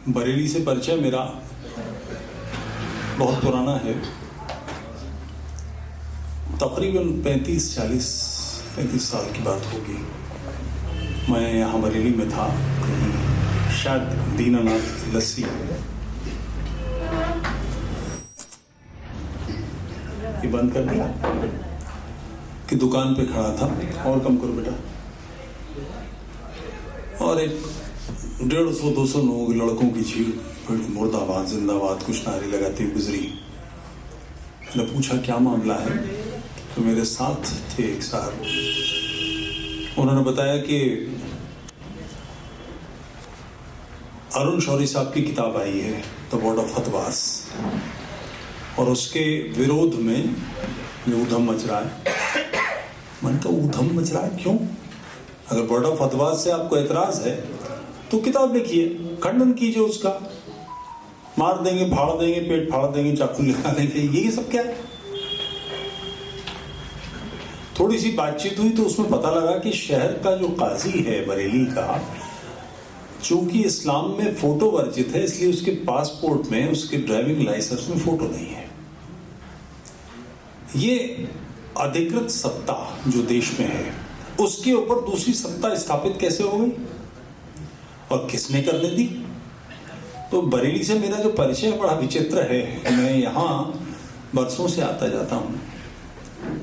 बरेली से परिचय मेरा बहुत पुराना है। तकरीबन 35 साल की बात होगी। मैं यहाँ बरेली में था, शायद दीनानाथ की लस्सी ये बंद कर दिया कि दुकान पे खड़ा था। और कम करो बेटा। और एक 150-200 लड़कों की भीड़ मुर्दाबाद जिंदाबाद कुछ नारे लगाती हुई गुजरी। मैंने पूछा क्या मामला है, तो मेरे साथ थे एक साहब। उन्होंने बताया कि अरुण शौरी साहब की किताब आई है द बोर्ड ऑफ फतवास, और उसके विरोध में ये ऊधम मच रहा है। मैंने कहा ऊधम मच रहा है क्यों? अगर बोर्ड ऑफ फतवास से आपको एतराज है तो किताब लिखिए, खंडन कीजिए उसका। मार देंगे, फाड़ देंगे, पेट फाड़ देंगे, चाकू लगा देंगे, ये सब क्या है? थोड़ी सी बातचीत हुई तो उसमें पता लगा कि शहर का जो काजी है बरेली का, चूंकि इस्लाम में फोटो वर्जित है, इसलिए उसके पासपोर्ट में, उसके ड्राइविंग लाइसेंस में फोटो नहीं है। ये अधिकृत सत्ता जो देश में है उसके ऊपर दूसरी सत्ता स्थापित कैसे हो गई और किसने करने दी? तो बरेली से मेरा जो परिचय बड़ा विचित्र है। मैं यहाँ बरसों से आता जाता हूँ,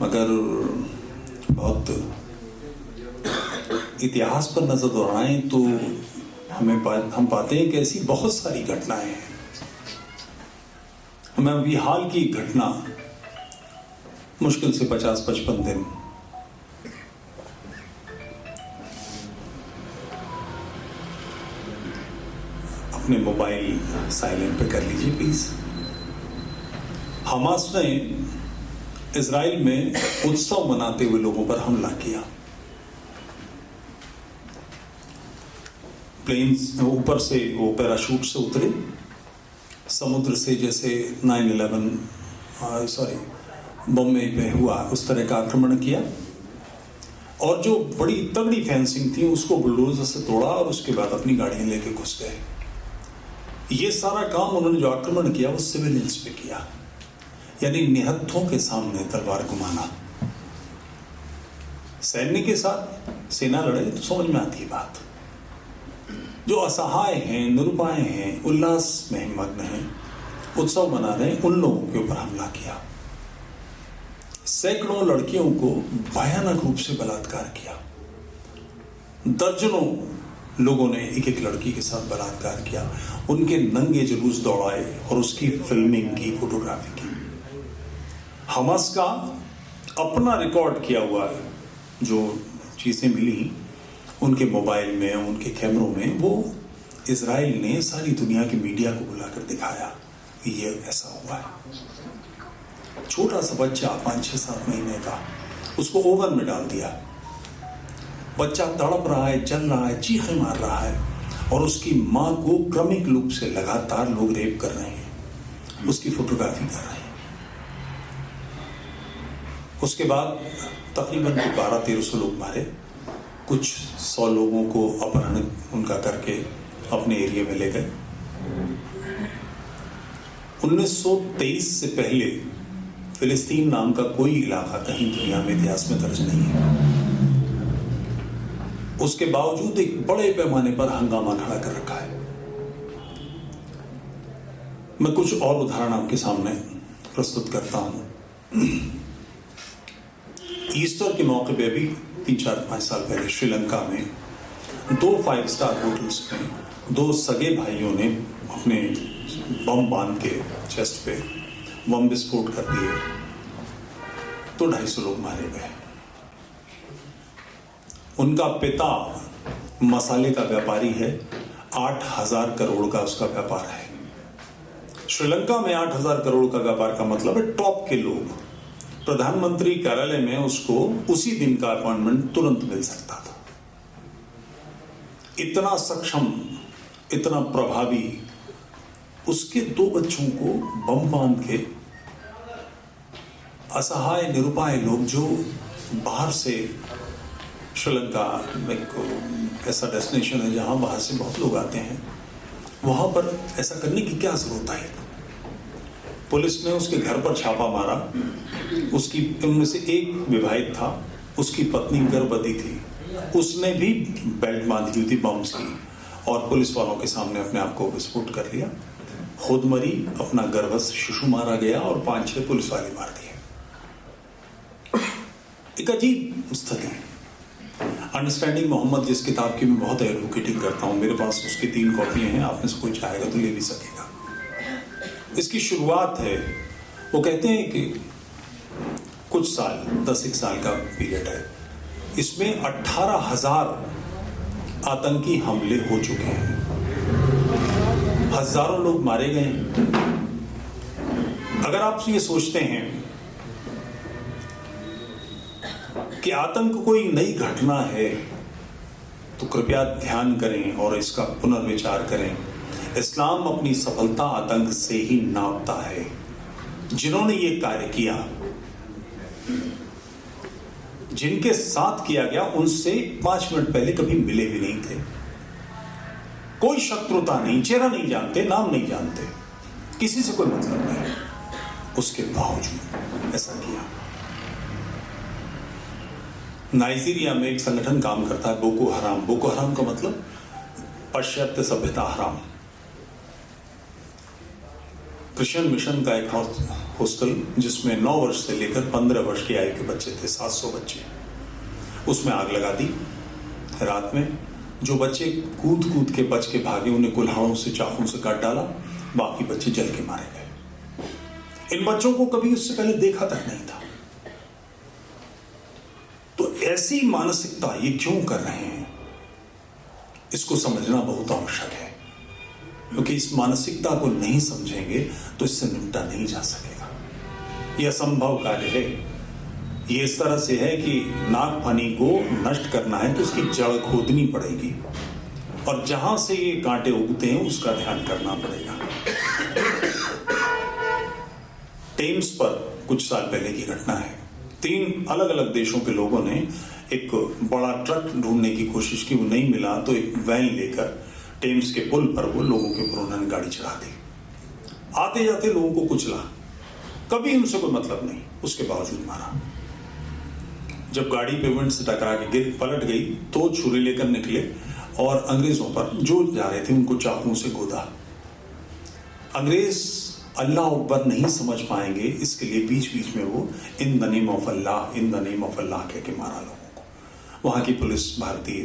मगर बहुत इतिहास पर नजर दौड़ाएं तो हम पाते हैं कि ऐसी बहुत सारी घटनाएं हैं। हमें अभी हाल की घटना, मुश्किल से 50-55 दिन अपने मोबाइल साइलेंट पे कर लीजिए प्लीज। हमास ने इजराइल में उत्सव मनाते हुए लोगों पर हमला किया। प्लेन्स ऊपर से वो पैराशूट से उतरे, समुद्र से जैसे 9/11 बम्बई पे हुआ उस तरह का आक्रमण किया, और जो बड़ी तगड़ी फेंसिंग थी उसको बुलडोजर से तोड़ा और उसके बाद अपनी गाड़ियां लेके घुस गए। ये सारा काम उन्होंने जो आक्रमण किया वो सिविलियंस पे किया, यानी निहत्थों के सामने तलवार घुमाना। सैन्य के साथ सेना लड़े तो समझ में आती है बात। जो असहाय हैं, निरुपाय हैं, उल्लास में मग्न हैं, उत्सव मना रहे हैं, उन लोगों के ऊपर हमला किया। सैकड़ों लड़कियों को भयानक रूप से बलात्कार किया। दर्जनों लोगों ने एक लड़की के साथ बलात्कार किया, उनके नंगे जुलूस दौड़ाए और उसकी फिल्मिंग की, फोटोग्राफी की। हमास का अपना रिकॉर्ड किया हुआ है, जो चीजें मिली उनके मोबाइल में, उनके कैमरों में, वो इजराइल ने सारी दुनिया की मीडिया को बुलाकर दिखाया कि ये ऐसा हुआ है। छोटा सा बच्चा 5-6-7 महीने का, उसको ओवन में डाल दिया। बच्चा तड़प रहा है, जल रहा है, चीखें मार रहा है, और उसकी मां को क्रमिक रूप से लगातार लोग रेप कर रहे हैं, उसकी फोटोग्राफी कर रहे हैं। उसके बाद तकरीबन 1200-1300 लोग मारे, कुछ 100 लोगों को अपहरण उनका करके अपने एरिया में ले गए। 1923 से पहले फिलिस्तीन नाम का कोई इलाका कहीं दुनिया में इतिहास में दर्ज नहीं है। उसके बावजूद एक बड़े पैमाने पर हंगामा खड़ा कर रखा है। मैं कुछ और उदाहरण आपके सामने प्रस्तुत करता हूं। ईस्टर के मौके पे अभी 3-4-5 साल पहले श्रीलंका में 2 5 स्टार होटल्स में 2 सगे भाइयों ने अपने बम बांध के चेस्ट पे बम विस्फोट कर दिए, तो 250 लोग मारे गए। उनका पिता मसाले का व्यापारी है, 8,000 करोड़ का उसका व्यापार है। श्रीलंका में 8,000 करोड़ का व्यापार का मतलब है टॉप के लोग। प्रधानमंत्री कार्यालय में उसको उसी दिन का अपॉइंटमेंट तुरंत मिल सकता था। इतना सक्षम, इतना प्रभावी, उसके 2 बच्चों को बम बांध के असहाय निरुपाय लोग जो बाहर से, श्रीलंका एक ऐसा डेस्टिनेशन है जहां बाहर से बहुत लोग आते हैं, वहां पर ऐसा करने की क्या जरूरत आई? पुलिस ने उसके घर पर छापा मारा। उसकी उनमें से एक विवाहित था, उसकी पत्नी गर्भवती थी, उसने भी बेल्ट बांधी हुई थी बम्स की, और पुलिस वालों के सामने अपने आप को विस्फोट कर लिया। खुद मरी, अपना गर्भस्थ शिशु मारा गया और 5-6 पुलिस वाले मार दिए। एक अजीब स्थिति। अंडरस्टैंडिंग मोहम्मद, जिस किताब की मैं बहुत एडवोकेटिंग करता हूं, मेरे पास उसकी 3 कॉपियां हैं, आप में से कोई चाहेगा तो ले भी सकेगा। इसकी शुरुआत है, वो कहते हैं कि कुछ साल, 10 साल का पीरियड है, इसमें 18,000 आतंकी हमले हो चुके हैं, हजारों लोग मारे गए। अगर आप ये सोचते हैं कि आतंक कोई नई घटना है, तो कृपया ध्यान करें और इसका पुनर्विचार करें। इस्लाम अपनी सफलता आतंक से ही नापता है। जिन्होंने ये कार्य किया, जिनके साथ किया गया, उनसे 5 मिनट पहले कभी मिले भी नहीं थे। कोई शत्रुता नहीं, चेहरा नहीं जानते, नाम नहीं जानते, किसी से कोई मतलब नहीं, उसके बावजूद ऐसा किया। नाइजीरिया में एक संगठन काम करता है, बोको हराम। बोको हराम का मतलब पाश्चात्य सभ्यता हराम। क्रिश्चियन मिशन का एक हॉस्टल, जिसमें 9 वर्ष से लेकर 15 वर्ष की आयु के बच्चे थे, 700 बच्चे, उसमें आग लगा दी रात में। जो बच्चे कूद कूद के बच के भागे, उन्हें कुल्हाड़ों से, चाकू से काट डाला, बाकी बच्चे जल के मारे गए। इन बच्चों को कभी उससे पहले देखा तक नहीं था। तो ऐसी मानसिकता ये क्यों कर रहे हैं, इसको समझना बहुत आवश्यक है, क्योंकि इस मानसिकता को नहीं समझेंगे तो इससे निपटा नहीं जा सकेगा। यह असंभव कार्य है। ये इस तरह से है कि नागफनी को नष्ट करना है तो उसकी जड़ खोदनी पड़ेगी, और जहां से ये कांटे उगते हैं उसका ध्यान करना पड़ेगा। टेम्स पर कुछ साल पहले की घटना है। 3 अलग अलग देशों के लोगों ने एक बड़ा ट्रक ढूंढने की कोशिश की, वो नहीं मिला तो एक वैन लेकर टेम्स के पुल पर वो लोगों के ऊपर उन्होंने गाड़ी चढ़ा दी। आते जाते लोगों को कुचला, कभी उनसे कोई मतलब नहीं, उसके बावजूद मारा। जब गाड़ी पेमेंट से टकरा के गिर पलट गई तो छुरी लेकर निकले और अंग्रेजों पर जो जा रहे थे उनको चाकुओं से गोदा। अंग्रेज अल्लाह अकबर नहीं समझ पाएंगे, इसके लिए बीच बीच में वो in the name of Allah, in the name of Allah कह के मारा लोगों को। वहां की पुलिस भारतीय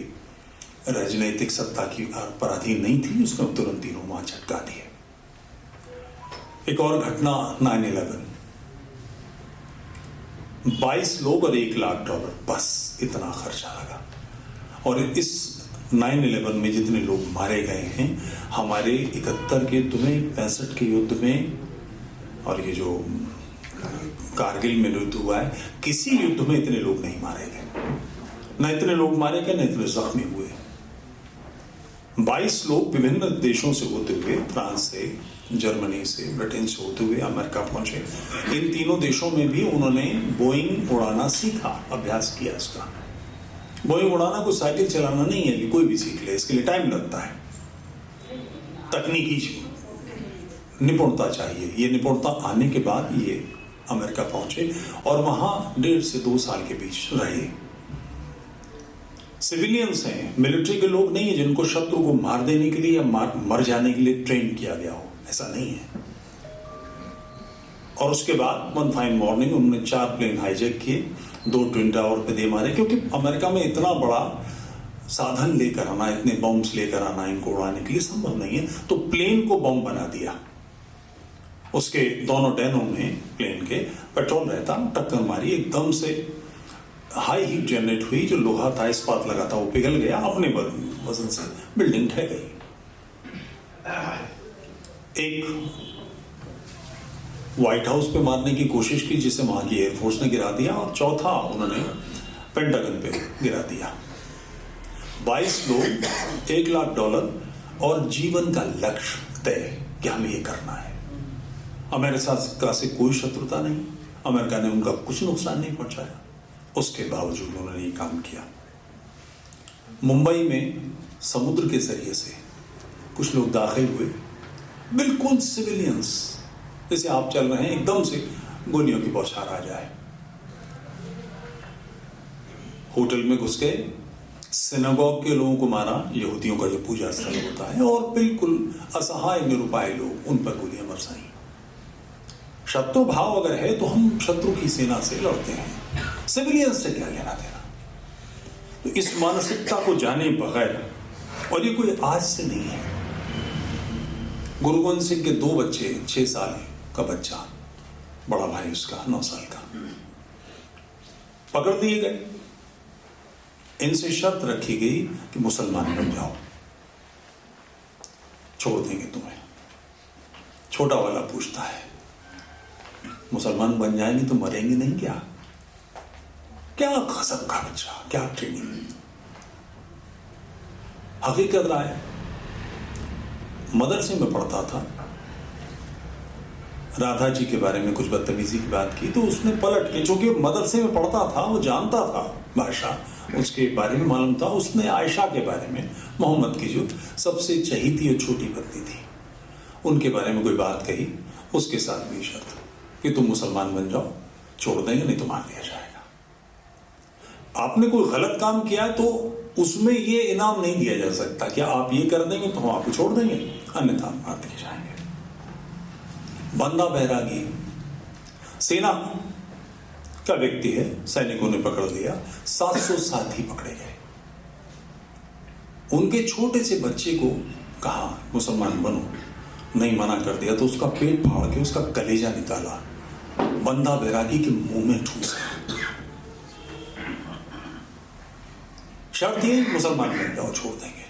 राजनैतिक सत्ता की पराधीन नहीं थी, उसने तुरंत तीनों वहां झटका दिए। एक और घटना 9/11, 22 लोग और $1,00,000, बस इतना खर्चा लगा। और इस 9/11 में जितने लोग मारे गए हैं, हमारे 71 के युद्ध में, 65 के युद्ध में, और ये जो कारगिल में युद्ध हुआ है, किसी युद्ध में इतने लोग नहीं मारे गए। न इतने लोग मारे गए, न इतने जख्मी हुए। 22 लोग विभिन्न देशों से होते हुए, फ्रांस से, जर्मनी से, ब्रिटेन से होते हुए अमेरिका पहुंचे। इन तीनों देशों में भी उन्होंने बोइंग उड़ाना सीखा, अभ्यास किया इसका। बोइंग उड़ाना कोई साइकिल चलाना नहीं है कि कोई भी सीख ले, इसके लिए टाइम लगता है, तकनीकी निपुणता चाहिए। ये निपुणता आने के बाद ये अमेरिका पहुंचे और वहां 1.5 से 2 साल के बीच रहे। सिविलियंस हैं, मिलिट्री के लोग नहीं है जिनको शत्रु को मार देने के लिए या मर जाने के लिए ट्रेन किया गया हो, ऐसा नहीं है। और उसके बाद वन फाइन मॉर्निंग उन्होंने 4 प्लेन हाईजैक किए, 2 ट्विन टावर पे दे मारे, क्योंकि अमेरिका में इतना बड़ा साधन लेकर आना, इतने बॉम्ब्स लेकर आना इनको उड़ाने के लिए संभव नहीं है। तो प्लेन को बॉम्ब बना दिया। उसके दोनों टैनों में प्लेन के पेट्रोल रहता, टक्कर मारी, एकदम से हाई हीट जनरेट हुई, जो लोहा था, इस्पात लगा था, वो पिघल गया अपने वजन से, बिल्डिंग ढह गई। एक व्हाइट हाउस पे मारने की कोशिश की, जिसे वहां की एयरफोर्स ने गिरा दिया, और चौथा उन्होंने पेंटागन पे गिरा दिया। 22 लोग, $1,00,000 और जीवन का लक्ष्य तय कि हमें ये करना है। अमेरिका से कोई शत्रुता नहीं, अमेरिका ने उनका कुछ नुकसान नहीं पहुंचाया, उसके बावजूद उन्होंने ये काम किया। मुंबई में समुद्र के जरिए से कुछ लोग दाखिल हुए, बिल्कुल सिविलियंस, जैसे आप चल रहे हैं, एकदम से गोलियों की बौछार आ जाए। होटल में घुस गए, सिनागोग के लोगों को मारा, यहूदियों का जो पूजा स्थल होता है, और बिल्कुल असहाय निरुपाय लोग, उन पर गोलियां बरसाई। शत्रु भाव अगर है तो हम शत्रु की सेना से लड़ते हैं, सिविलियंस से क्या लेना देना। तो इस मानसिकता को जाने बगैर, और ये कोई आज से नहीं है, गुरु गोविंद सिंह के 2 बच्चे, 6 साल का बच्चा, बड़ा भाई उसका 9 साल का, पकड़ दिए गए। इनसे शर्त रखी गई कि मुसलमान बन जाओ, छोड़ देंगे तुम्हें। छोटा वाला पूछता है, मुसलमान बन जाएंगे तो मरेंगे नहीं क्या? क्या गजब का बच्चा, क्या ट्रेनिंग। हकीकत राय, मदरसे में पढ़ता था, राधा जी के बारे में कुछ बदतमीजी की बात की तो उसने पलट के, चूंकि मदरसे में पढ़ता था, वो जानता था भाषा, उसके बारे में मालूम था, उसने आयशा के बारे में, मोहम्मद की जो सबसे चहीती और छोटी पत्नी थी, उनके बारे में कोई बात कही। उसके साथ भी शर्त कि तुम मुसलमान बन जाओ, छोड़ देंगे नहीं तो मार दिया जाएगा। आपने कोई गलत काम किया तो उसमें ये इनाम नहीं दिया जा सकता कि आप ये कर देंगे तो हम आपको छोड़ देंगे, अन्यथा मार दिए जाएंगे। बंदा बैरागी सेना का व्यक्ति है, सैनिकों ने पकड़ लिया, 700 साथी पकड़े गए। उनके छोटे से बच्चे को कहा मुसलमान बनो, नहीं मना कर दिया तो उसका पेट फाड़ के उसका कलेजा निकाला, बंदा बैरागी के मुंह में ठूसा। शर्त ये मुसलमान बन जाओ, छोड़ देंगे।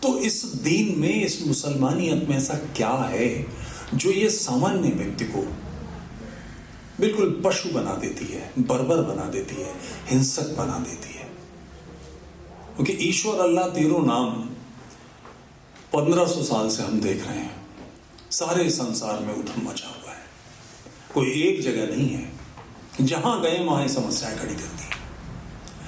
तो इस दीन में, इस मुसलमानियत में ऐसा क्या है जो ये सामान्य व्यक्ति को बिल्कुल पशु बना देती है, बर्बर बना देती है, हिंसक बना देती है? क्योंकि ईश्वर अल्लाह तेरो नाम 1500 साल से हम देख रहे हैं, सारे संसार में उधम मचा हुआ है, कोई एक जगह नहीं है, जहां गए वहां समस्याएं खड़ी करती है।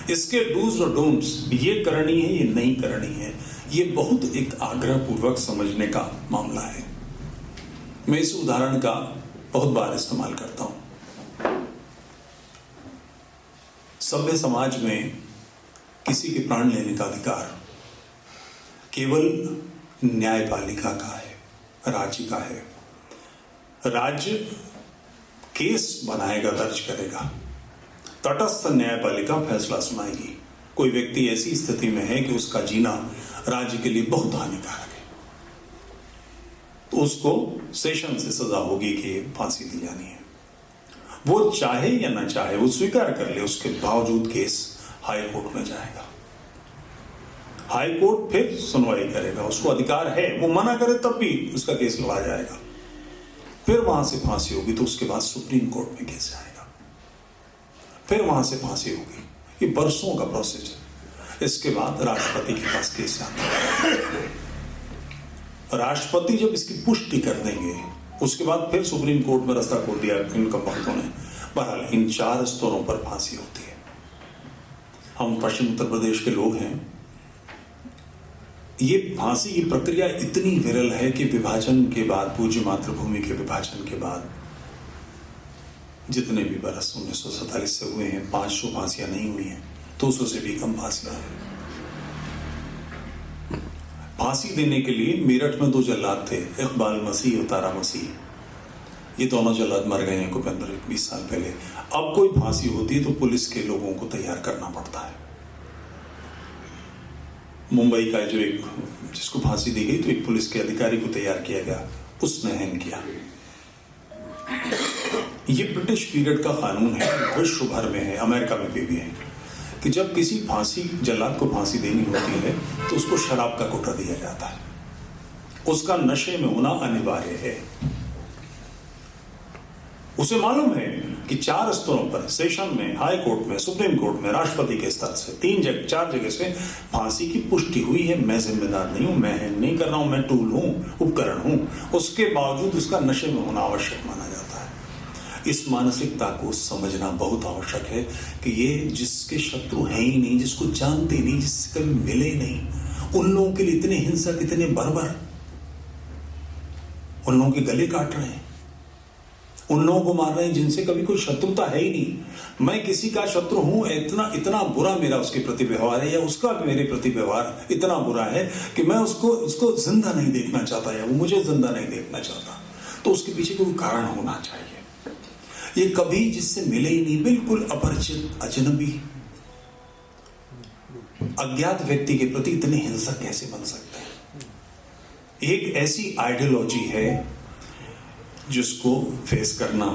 इसके डूज और डोंट्स, ये करनी है, ये नहीं करनी है, ये बहुत एक आग्रह पूर्वक समझने का मामला है। मैं इस उदाहरण का बहुत बार इस्तेमाल करता हूं। सभ्य समाज में किसी के प्राण लेने का अधिकार केवल न्यायपालिका का है, राज्य का है। राज्य केस बनाएगा, दर्ज करेगा, तटस्थ न्यायपालिका फैसला सुनाएगी। कोई व्यक्ति ऐसी स्थिति में है कि उसका जीना राज्य के लिए बहुत हानिकारक है, तो उसको सेशन से सजा होगी कि फांसी दी जानी है। वो चाहे या ना चाहे, वो स्वीकार कर ले, उसके बावजूद केस हाई कोर्ट में जाएगा। हाई कोर्ट फिर सुनवाई करेगा, उसको अधिकार है, वो मना करे तब भी उसका केस लड़ा जाएगा। फिर वहां से फांसी होगी तो उसके बाद सुप्रीम कोर्ट में केस जाएगा, फिर वहां से फांसी होगी। ये बरसों का प्रोसेस है। इसके बाद राष्ट्रपति के पास केस जाता है, राष्ट्रपति जब इसकी पुष्टि कर देंगे उसके बाद फिर सुप्रीम कोर्ट में रास्ता खोल दिया इन कंपनियों ने। बहरहाल इन 4 स्तरों पर फांसी होती है। हम पश्चिम उत्तर प्रदेश के लोग हैं। ये फांसी की प्रक्रिया इतनी विरल है कि विभाजन के बाद, पूज्य मातृभूमि के विभाजन के बाद जितने भी बरस 1947 से हुए हैं, 500 फांसियां नहीं हुई हैं, 200 से भी कम फांसियां हैं। फांसी देने के लिए मेरठ में 2 जल्लाद थे, इकबाल मसीह और तारा मसीह। ये दोनों जल्लाद मर गए हैं कुपेंद्र 20 साल पहले। अब कोई फांसी होती है तो पुलिस के लोगों को तैयार करना पड़ता है। मुंबई का जो एक, जिसको फांसी दी गई तो एक पुलिस के अधिकारी को तैयार किया गया, उसने हैंग किया। ये ब्रिटिश पीरियड का कानून है, विश्व भर में है, अमेरिका में भी है, कि जब किसी जल्लाद को फांसी देनी होती है तो उसको शराब का कोटा दिया जाता है, उसका नशे में होना अनिवार्य है। उसे मालूम है कि 4 स्तरों पर, सेशन में, हाई कोर्ट में, सुप्रीम कोर्ट में, राष्ट्रपति के स्तर से 4 जगह से फांसी की पुष्टि हुई है। मैं जिम्मेदार नहीं हूं, मैं नहीं कर रहा हूं, मैं टूल हूं, उपकरण हूं। उसके बावजूद उसका नशे में होना आवश्यक माना जाता है। इस मानसिकता को समझना बहुत आवश्यक है कि ये जिसके शत्रु हैं ही नहीं, जिसको जानते नहीं, जिससे कभी मिले नहीं, उन लोगों के लिए इतने हिंसक, इतने बर्बर, उन लोगों के गले काट रहे हैं, उन लोगों को मार रहे हैं जिनसे कभी कोई शत्रुता है ही नहीं। मैं किसी का शत्रु हूं, इतना बुरा मेरा उसके प्रति व्यवहार है, या उसका भी मेरे प्रति व्यवहार इतना बुरा है कि मैं उसको जिंदा नहीं देखना चाहता, या वो मुझे जिंदा नहीं देखना चाहता। तो उसके पीछे कोई कारण होना चाहिए। ये कभी जिससे मिले ही नहीं, बिल्कुल अपरिचित, अजनबी, अज्ञात व्यक्ति के प्रति इतने हिंसक कैसे बन सकते हैं? एक ऐसी आइडियोलॉजी है जिसको फेस करना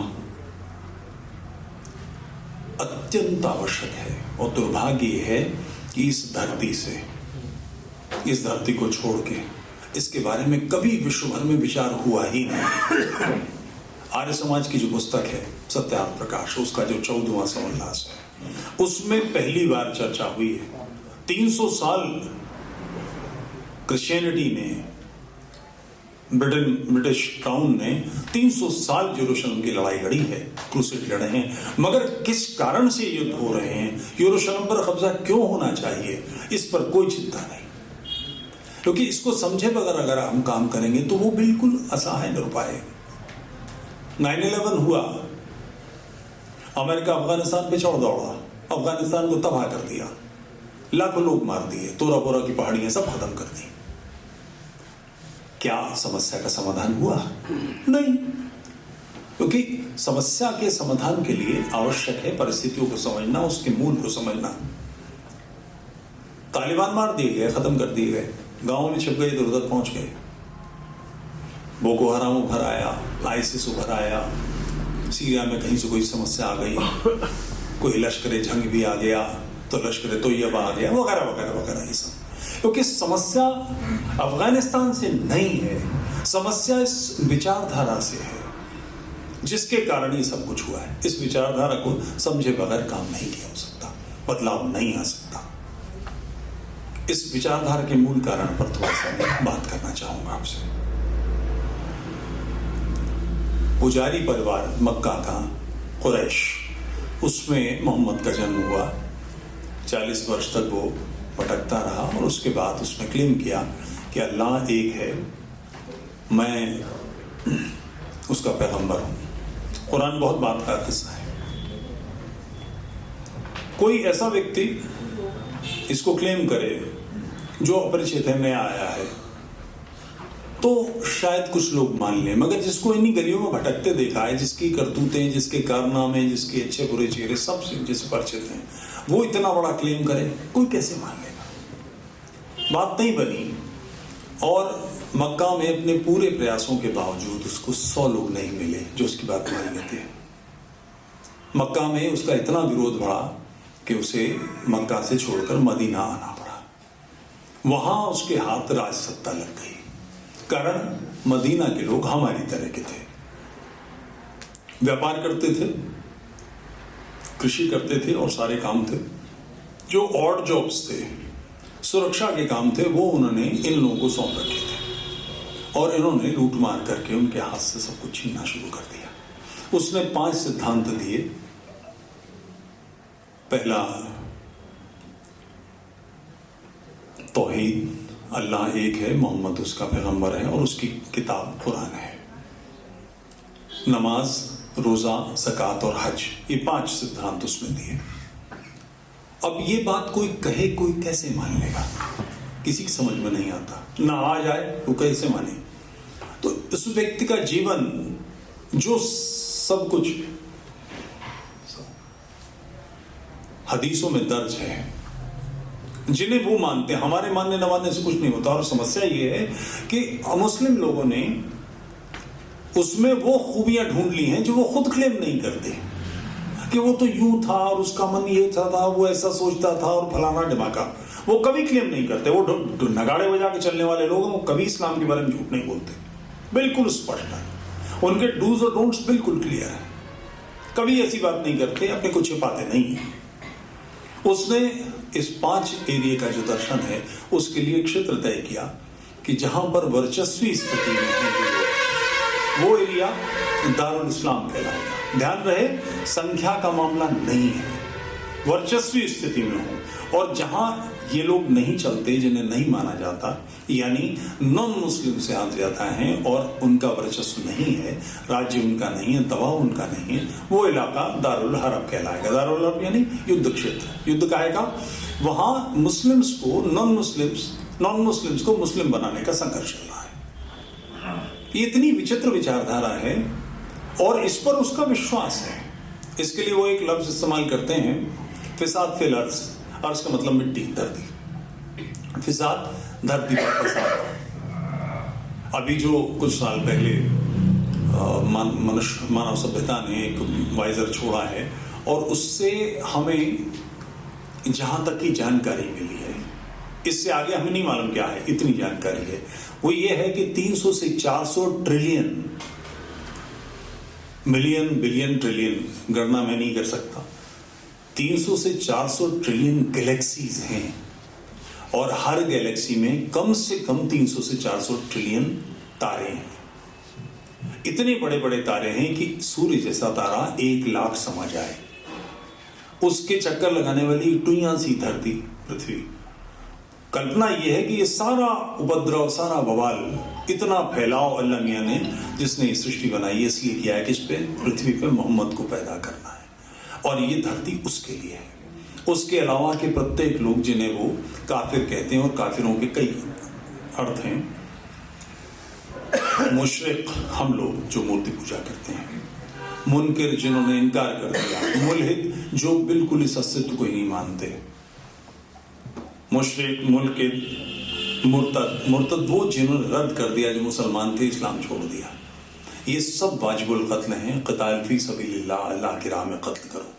अत्यंत आवश्यक है। और दुर्भाग्य है कि इस धरती को छोड़ के इसके बारे में कभी विश्व भर में विचार हुआ ही नहीं। आर्य समाज की जो पुस्तक है सत्यार्थ प्रकाश, उसका जो 14वां समोल्लास है, उसमें पहली बार चर्चा हुई है। 300 साल क्रिश्चियनिटी ने, ब्रिटिश क्राउन ने 300 साल यरूशलेम की लड़ाई लड़ी है, क्रूसेड लड़े हैं, मगर किस कारण से युद्ध हो रहे हैं, यरूशलेम पर कब्जा क्यों होना चाहिए, इस पर कोई चिंता नहीं। क्योंकि इसको समझे बगैर अगर हम काम करेंगे तो वो बिल्कुल असहाय निरुपाय। 9/11 हुआ, अमेरिका अफगानिस्तान पे चढ़ दौड़ा, अफगानिस्तान को तबाह कर दिया, लाखों लोग मार दिए, तोरा बोरा की पहाड़ियां सब खत्म कर दी। क्या समस्या का समाधान हुआ? नहीं, क्योंकि समस्या के समाधान के लिए आवश्यक है परिस्थितियों को समझना, उसके मूल को समझना। तालिबान मार दिए गए, खत्म कर दिए गए, गांवों में छिप गए, इधर उधर पहुंच गए। बोको हराम उभर आया, आईसिस उभर आया, सीरिया में कहीं से कोई समस्या आ गई, कोई लश्कर जंग भी आ गया, तो लश्कर तोयबा आ गया, वगैरह वगैरह वगैरह। ये सब क्योंकि समस्या अफगानिस्तान से नहीं है, समस्या इस विचारधारा से है जिसके कारण ये सब कुछ हुआ है। इस विचारधारा को समझे बगैर काम नहीं किया हो सकता, बदलाव नहीं आ सकता। इस विचारधारा के मूल कारण पर थोड़ा सा मैं बात करना चाहूंगा आपसे। पुजारी परिवार मक्का का, कुरैश, उसमें मोहम्मद का जन्म हुआ। 40 वर्ष तक वो भटकता रहा और उसके बाद उसने क्लेम किया कि अल्लाह एक है, मैं उसका पैगंबर हूं। कुरान बहुत बात का किस्सा है। कोई ऐसा व्यक्ति इसको क्लेम करे जो अपरिचित है, नया आया है, तो शायद कुछ लोग मान लें, मगर जिसको इन्हीं गलियों में भटकते देखा है, जिसकी करतूतें, जिसके कारनामे, जिसके अच्छे बुरे चेहरे सब जिससे परिचित हैं, वो इतना बड़ा क्लेम करे, कोई कैसे मान लेगा? बात नहीं बनी। और मक्का में अपने पूरे प्रयासों के बावजूद उसको 100 लोग नहीं मिले जो उसकी बात मान लेते। मक्का में उसका इतना विरोध बढ़ा कि उसे मक्का से छोड़कर मदीना आना पड़ा। वहां उसके हाथ राज सत्ता लग गई, कारण मदीना के लोग हमारी तरह के थे, व्यापार करते थे, कृषि करते थे और सारे काम थे। जो ऑड जॉब्स थे, सुरक्षा के काम थे, वो उन्होंने इन लोगों को सौंप रखे थे और इन्होंने लूट मार करके उनके हाथ से सब कुछ छीनना शुरू कर दिया। उसने 5 सिद्धांत दिए। पहला, तौहीद, अल्लाह एक है, मोहम्मद उसका पैगंबर है और उसकी किताब कुरान है। नमाज, रोजा, ज़कात और हज, ये 5 सिद्धांत उसने दिए। अब ये बात कोई कहे, कोई कैसे मान लेगा? किसी की समझ में नहीं आता, ना आ जाए तो कैसे माने? तो उस व्यक्ति का जीवन जो सब कुछ हदीसों में दर्ज है, जिन्हें वो मानते हैं, हमारे मानने न मानने से कुछ नहीं होता। और समस्या ये है कि मुस्लिम लोगों ने उसमें वो खूबियां ढूंढ ली हैं जो वो खुद क्लेम नहीं करते, कि वो तो यूं था और उसका मन ये था, वो ऐसा सोचता था और फलाना ढिमाका। वो कभी क्लेम नहीं करते। वो नगाड़े बजा के चलने वाले लोग हैं, वो कभी इस्लाम के बारे में झूठ नहीं बोलते, बिल्कुल स्पष्ट है। उनके डूज और डोंट्स बिल्कुल क्लियर है, कभी ऐसी बात नहीं करते, अपने को छिपाते नहीं है। उसने इस 5 एरिया का जो दर्शन है उसके लिए क्षेत्र तय किया कि जहां पर वर्चस्वी स्थिति में है वो एरिया दारुल इस्लाम कहलाएगा। ध्यान रहे, संख्या का मामला नहीं है, वर्चस्वी स्थिति में हो, और जहां ये लोग नहीं चलते, जिन्हें नहीं माना जाता, यानी नॉन मुस्लिम से हाथ ज्यादा हैं और उनका वर्चस्व नहीं है, राज्य उनका नहीं है, दबाव उनका नहीं है, वो इलाका दारुल हरब कहलाएगा। दारुल हरब यानी युद्ध क्षेत्र। युद्ध काएगा वहां मुस्लिम्स को नॉन मुस्लिम्स को मुस्लिम बनाने का संघर्ष चल रहा है। ये इतनी विचित्र विचारधारा है और इस पर उसका विश्वास है। इसके लिए वो एक लफ्ज इस्तेमाल करते हैं, फिसाद फिल अर्ज। अर्ज का मतलब मिट्टी, धरती। फिसाद धरती पर फसाद। अभी जो कुछ साल पहले मानव सभ्यता ने एक वाइजर छोड़ा है और उससे हमें जहां तक की जानकारी मिली है, इससे आगे हमें नहीं मालूम क्या है, इतनी जानकारी है, वो ये है कि 300 से 400 ट्रिलियन, मिलियन, बिलियन, ट्रिलियन गणना मैं नहीं कर सकता, 300 से 400 ट्रिलियन गैलेक्सीज हैं और हर गैलेक्सी में कम से कम 300 से 400 ट्रिलियन तारे हैं। इतने बड़े बड़े तारे हैं कि सूर्य जैसा तारा 1 लाख समझ आए। उसके चक्कर लगाने वाली टुइयां सी धरती पृथ्वी। कल्पना यह है कि ये सारा उपद्रव, सारा बवाल, इतना फैलाव अल्लाह मियां ने, जिसने ये सृष्टि बनाई है, इसलिए किया है कि इस पे पृथ्वी पे मोहम्मद को पैदा करना है, और ये धरती उसके लिए है। उसके अलावा के प्रत्येक लोग जिन्हें वो काफिर कहते हैं, और काफिरों के कई अर्थ हैं, मुशरिक हम लोग जो मूर्ति पूजा करते हैं, मुनकिर जिन्होंने इनकार कर दिया, मुल्हिद जो बिल्कुल इस अस्तित्व को ही नहीं मानते, मुशरिक, मुल्किद, मुर्तद वो जिन्होंने रद्द कर दिया, जो मुसलमान थे, इस्लाम छोड़ दिया। ये सब वाजिबुल कत्ल हैं। क़िताल फी सबीलिल्लाह, अल्लाह की राह में कत्ल करो।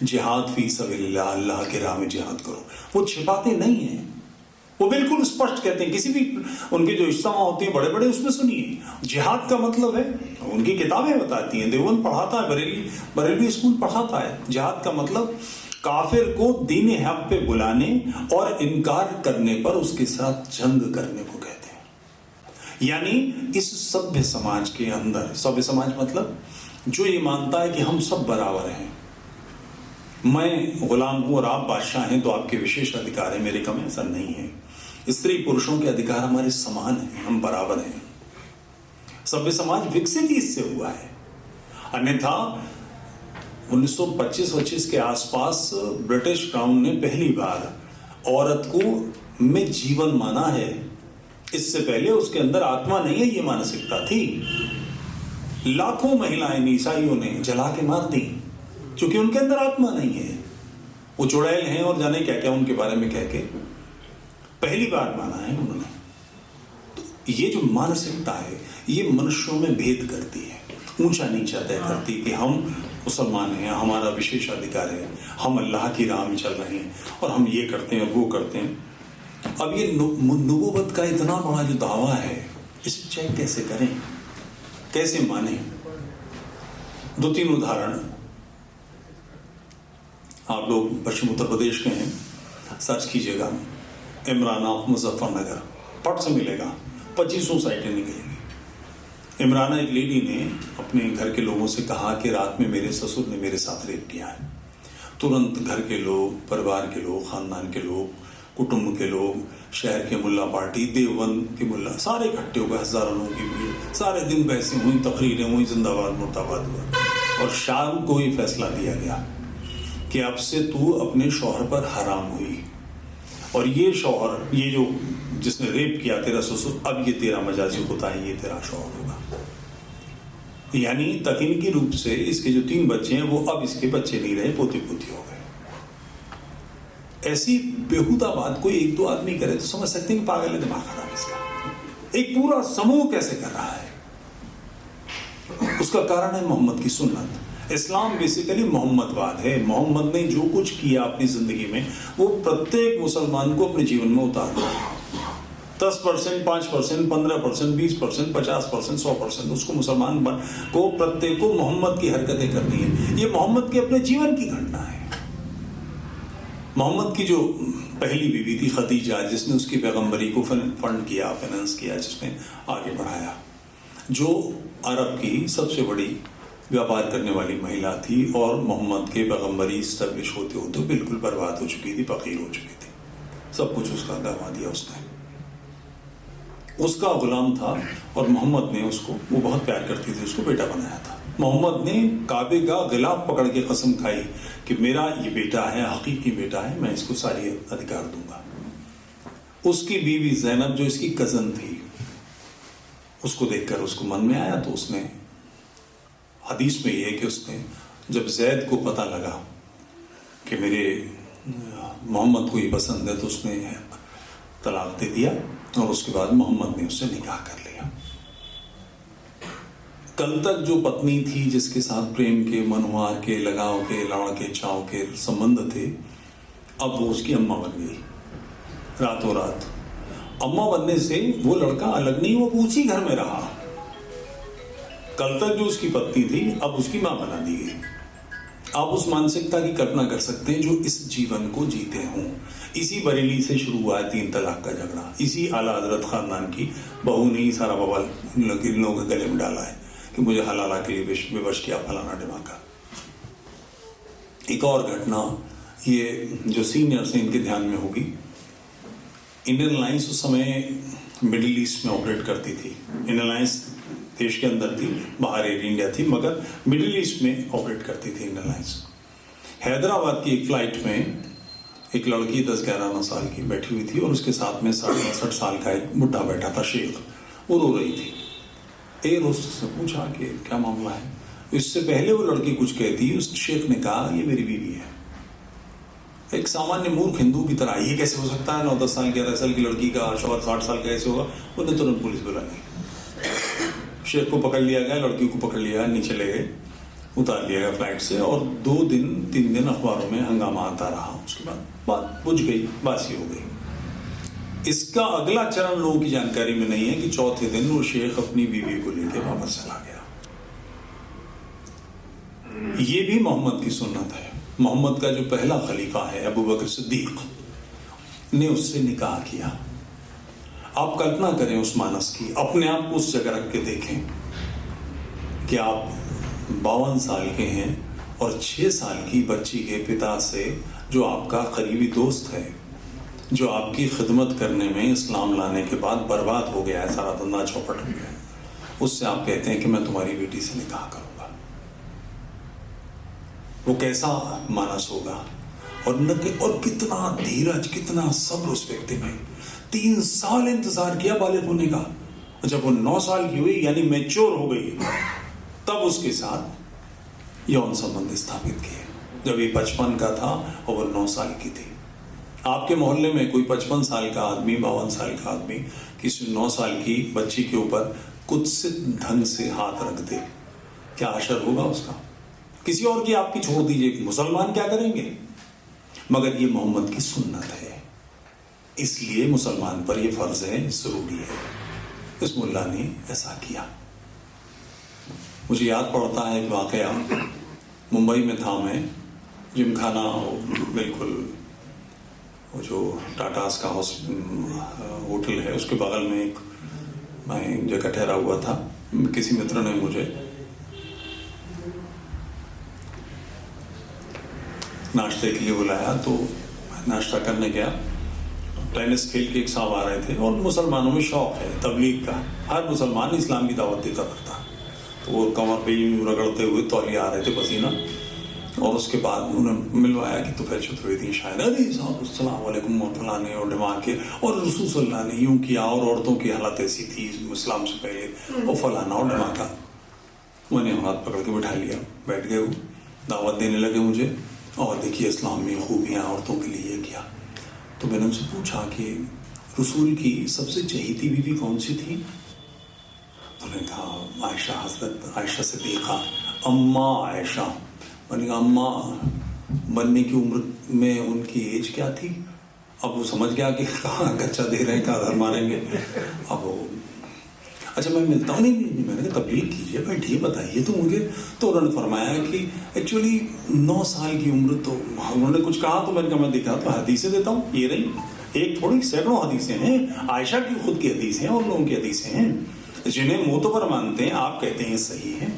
जिहाद फी सबीलिल्लाह, अल्लाह की राह में जिहाद करो। वो छिपाते नहीं हैं, वो बिल्कुल स्पष्ट कहते हैं। किसी भी उनके जो इज्तिमा होते हैं बड़े बड़े, उसमें सुनिए, जिहाद का मतलब है, उनकी किताबें बताती हैं, देवबंद पढ़ाता है, बरेलवी स्कूल पढ़ाता है, जिहाद का मतलब काफिर को दीन हक पे बुलाने और इनकार करने पर उसके साथ जंग करने को कहते हैं। यानी इस सभ्य समाज के अंदर, सभ्य समाज मतलब जो ये मानता है कि हम सब बराबर हैं, मैं गुलाम हूं और आप बादशाह हैं, तो आपके विशेष अधिकार है, मेरे कम है, ऐसा नहीं है। स्त्री पुरुषों के अधिकार हमारे समान हैं, हम बराबर हैं। सभ्य समाज विकसित ही इससे हुआ है। अन्यथा 1925 के आसपास ब्रिटिश क्राउन ने पहली बार औरत को में जीवन माना है। इससे पहले उसके अंदर आत्मा नहीं है, ये मानसिकता थी। लाखों महिलाएं ईसाइयों ने जला के मार दी, क्योंकि उनके अंदर आत्मा नहीं है, वो चुड़ैल हैं और जाने क्या क्या उनके बारे में कह के पहली बार माना है उन्होंने। तो ये जो मानसिकता है, ये मनुष्यों में भेद करती है, ऊंचा नीचा तय करती है कि हम मुसलमान हैं, हमारा विशेष अधिकार है, हम अल्लाह की राह में चल रहे हैं और हम ये करते हैं और वो करते हैं। अब ये नबूवत का इतना बड़ा जो दावा है, इसे चेक कैसे करें, कैसे माने? 2-3 उदाहरण। आप लोग पश्चिम उत्तर प्रदेश के हैं, सर्च कीजिएगा इमराना ऑफ मुजफ्फरनगर, पट से मिलेगा, 2500 साइटें निकलेंगी। इमराना एक लेडी ने अपने घर के लोगों से कहा कि रात में मेरे ससुर ने मेरे साथ रेप किया है। तुरंत घर के लोग, परिवार के लोग, खानदान के लोग, कुटुंब के लोग, शहर के मुल्ला पार्टी, देवबंद के मुल्ला, सारे इकट्ठे हो गए, हजारों लोगों की भीड़। सारे दिन बहसें हुई, तकरीरें हुई, जिंदाबाद मुर्दाबाद हुआ, और शाम को ये फैसला दिया गया कि अब से तू अपने शौहर पर हराम हुई, और ये शौहर, ये जो जिसने रेप किया तेरा ससुर, अब ये तेरा मजाजी होता है, ये तेरा शौहर होगा। यानी तकनीकी रूप से इसके जो 3 बच्चे हैं, वो अब इसके बच्चे नहीं रहे, पोते पोती हो गए। ऐसी बेहुदा बात कोई 1-2 आदमी करे तो समझ सकते हैं कि पागल है, दिमाग खराब है इसका। एक पूरा समूह कैसे कर रहा है? उसका कारण है मोहम्मद की सुन्नत। इस्लाम बेसिकली मोहम्मदवाद है। मोहम्मद ने जो कुछ किया अपनी जिंदगी में, वो प्रत्येक मुसलमान को अपने जीवन में उतारना है। 10%, 5%, 15%, 20%, 50%, 100% उसको मुसलमान को, प्रत्येक को मोहम्मद की हरकतें करनी है। ये मोहम्मद के अपने जीवन की घटना है। मोहम्मद की जो पहली बीवी थी खदीजा, जिसने उसकी पैगंबरी को फंड किया, फाइनेंस किया, जिसने आगे बढ़ाया, जो अरब की सबसे बड़ी व्यापार करने वाली महिला थी और मोहम्मद के पैगम्बरी स्टैब्लिश होते होते बिल्कुल बर्बाद हो चुकी थी, फकीर हो चुकी थी। सब कुछ उसका गंवा दिया उसने। उसका गुलाम था और मोहम्मद ने उसको, वो बहुत प्यार करती थी, उसको बेटा बनाया था। मोहम्मद ने काबे का गिलाफ पकड़ के कसम खाई कि मेरा ये बेटा है, हकीकी बेटा है, मैं इसको सारी अधिकार दूंगा। उसकी बीवी ज़ैनब जो इसकी कजन थी, उसको देखकर उसको मन में आया, तो उसने, हदीस में ये है कि उसने जब जैद को पता लगा कि मेरे मोहम्मद को ये पसंद है, तो उसने तलाक दे दिया और उसके बाद मोहम्मद ने उससे निकाह कर लिया। कल तक जो पत्नी थी जिसके साथ प्रेम के, मनुहार के, लगाव के, लाड़ के, चाव के संबंध थे, अब वो उसकी अम्मा बन गई रातों रात। अम्मा बनने से वो लड़का अलग नहीं, वो उसी घर में रहा। कल तक जो उसकी पत्नी थी अब उसकी मां बना दी गई। आप उस मानसिकता की कल्पना कर सकते हैं जो इस जीवन को जीते हों। इसी बरेली से शुरू हुआ है 3 तलाक का झगड़ा। इसी आला हजरत खानदान की बहू ने ही सारा बवाल इन लोगों के गले में डाला है कि मुझे हलाला के लिए विवश किया, फलाना ढिमाका। एक और घटना, ये जो सीनियर्स हैं इनके ध्यान में होगी। इंडियन एयरलाइंस उस समय मिडिल ईस्ट में ऑपरेट करती थी। इंडियन एयरलाइंस देश के अंदर थी, बाहर एयर इंडिया थी, मगर मिडिल ईस्ट में ऑपरेट करती थी इंडियन एयरलाइंस। हैदराबाद की एक फ्लाइट में एक लड़की 10-11 साल की बैठी हुई थी और उसके साथ में 60 साल का एक बुढ़ा बैठा था, शेख। वो रो रही थी। एयर होस्टेस ने पूछा कि क्या मामला है। इससे पहले वो लड़की कुछ कहती, उस शेख ने कहा ये मेरी बीवी है। एक सामान्य मूर्ख हिंदू की तरह, ये कैसे हो सकता है, 9-10 साल 11 साल की लड़की का शौहर 60 साल का कैसे होगा। उन्हें तुरंत पुलिस बुला ली। शेख को पकड़ लिया गया, लड़की को पकड़ लिया, नीचे ले गए, उतार लिया गया फ्लाइट से, और 2-3 दिन अखबारों में हंगामा आता रहा। उसके बाद बात बुझ गई, बासी हो गई। इसका अगला चरण लोगों की जानकारी में नहीं है कि चौथे दिन वो शेख अपनी बीवी को लेकर वापस चला गया। ये भी मोहम्मद की सुन्नत है। मोहम्मद का जो पहला खलीफा है अबू बकर सिद्दीक ने उससे निकाह किया। आप कल्पना करें उस मानस की, अपने आप को उस जगह रख के देखें कि आप 52 साल के हैं और 6 साल की बच्ची के पिता से, जो आपका करीबी दोस्त है, जो आपकी खिदमत करने में इस्लाम लाने के बाद बर्बाद हो गया है, सारा धंधा चौपट हो गया है, उससे आप कहते हैं कि मैं तुम्हारी बेटी से निकाह करूंगा। वो कैसा मानस होगा। और कितना धीरज, कितना सब्र उस व्यक्ति में। 3 साल इंतजार किया बालिग होने का। जब वो 9 साल की हुई, यानी मैच्योर हो गई, तब उसके साथ यौन संबंध स्थापित किए। जब ये 55 का था और वो 9 साल की थी। आपके मोहल्ले में कोई 55 साल का आदमी, 52 साल का आदमी किसी 9 साल की बच्ची के ऊपर कुत्सित ढंग से हाथ रख दे, क्या असर होगा उसका? किसी और की आपकी छोड़ दीजिए, मुसलमान क्या करेंगे? मगर ये मोहम्मद की सुन्नत है, इसलिए मुसलमान पर यह फर्ज है, जरूरी है। इस मुल्ला ने ऐसा किया। मुझे याद पड़ता है एक वाकया। मुंबई में था मैं, जिमखाना बिल्कुल वो जो टाटास का होटल है उसके बगल में एक मैं जगह ठहरा हुआ था। किसी मित्र ने मुझे नाश्ते के लिए बुलाया, तो मैं नाश्ता करने गया। टेनिस खेल के एक साहब आ रहे थे और मुसलमानों में शौक है तबलीग का, हर मुसलमान इस्लाम की दावत देता करता। तो वो कमर पे रगड़ते हुए तौलिया आ रहे थे, पसीना। और उसके बाद उन्होंने मिलवाया कि तो फिर चतुर्वेदी शायद, अरे साहब अस्सलाम वालेकुम, और फलाने और दिमाग के, और रसूल सल्लल्लाहु अलैहि वसल्लम ने यूं किया, और औरतों की हालत ऐसी थी इस्लाम से पहले, और फलाना और धमाका। मैंने हाथ पकड़ के बैठा लिया, बैठ गए, दावत देने लगे मुझे, और देखिए इस्लाम में खूबियाँ औरतों के लिए किया। तो मैंने उनसे पूछा कि रसूल की सबसे चहेती बीवी कौन सी थी? उन्होंने कहा आयशा, हज़रत आयशा सिद्दीक़ा, अम्मा आयशा। मैंने कहा अम्मा बनने की उम्र में उनकी एज क्या थी? अब वो समझ गया कि कहाँ कच्चा दे रहे हैं, कहाँ घर मारेंगे। अब वो अच्छा मैं मिलता हूँ, नहीं मैंने कहा तबलीग कीजिए भाई, ठीक बताइए तो मुझे। तो उन्होंने फरमाया कि एक्चुअली 9 साल की उम्र, तो उन्होंने कुछ कहा तो मैंने कहा मैं दिखा तो हदीसें देता हूँ, ये रही, एक थोड़ी सैकड़ों हदीसें हैं, आयशा की खुद की हदीसें हैं और लोगों की हदीसें हैं, जिन्हें मुतबर मानते हैं, आप कहते हैं सही है।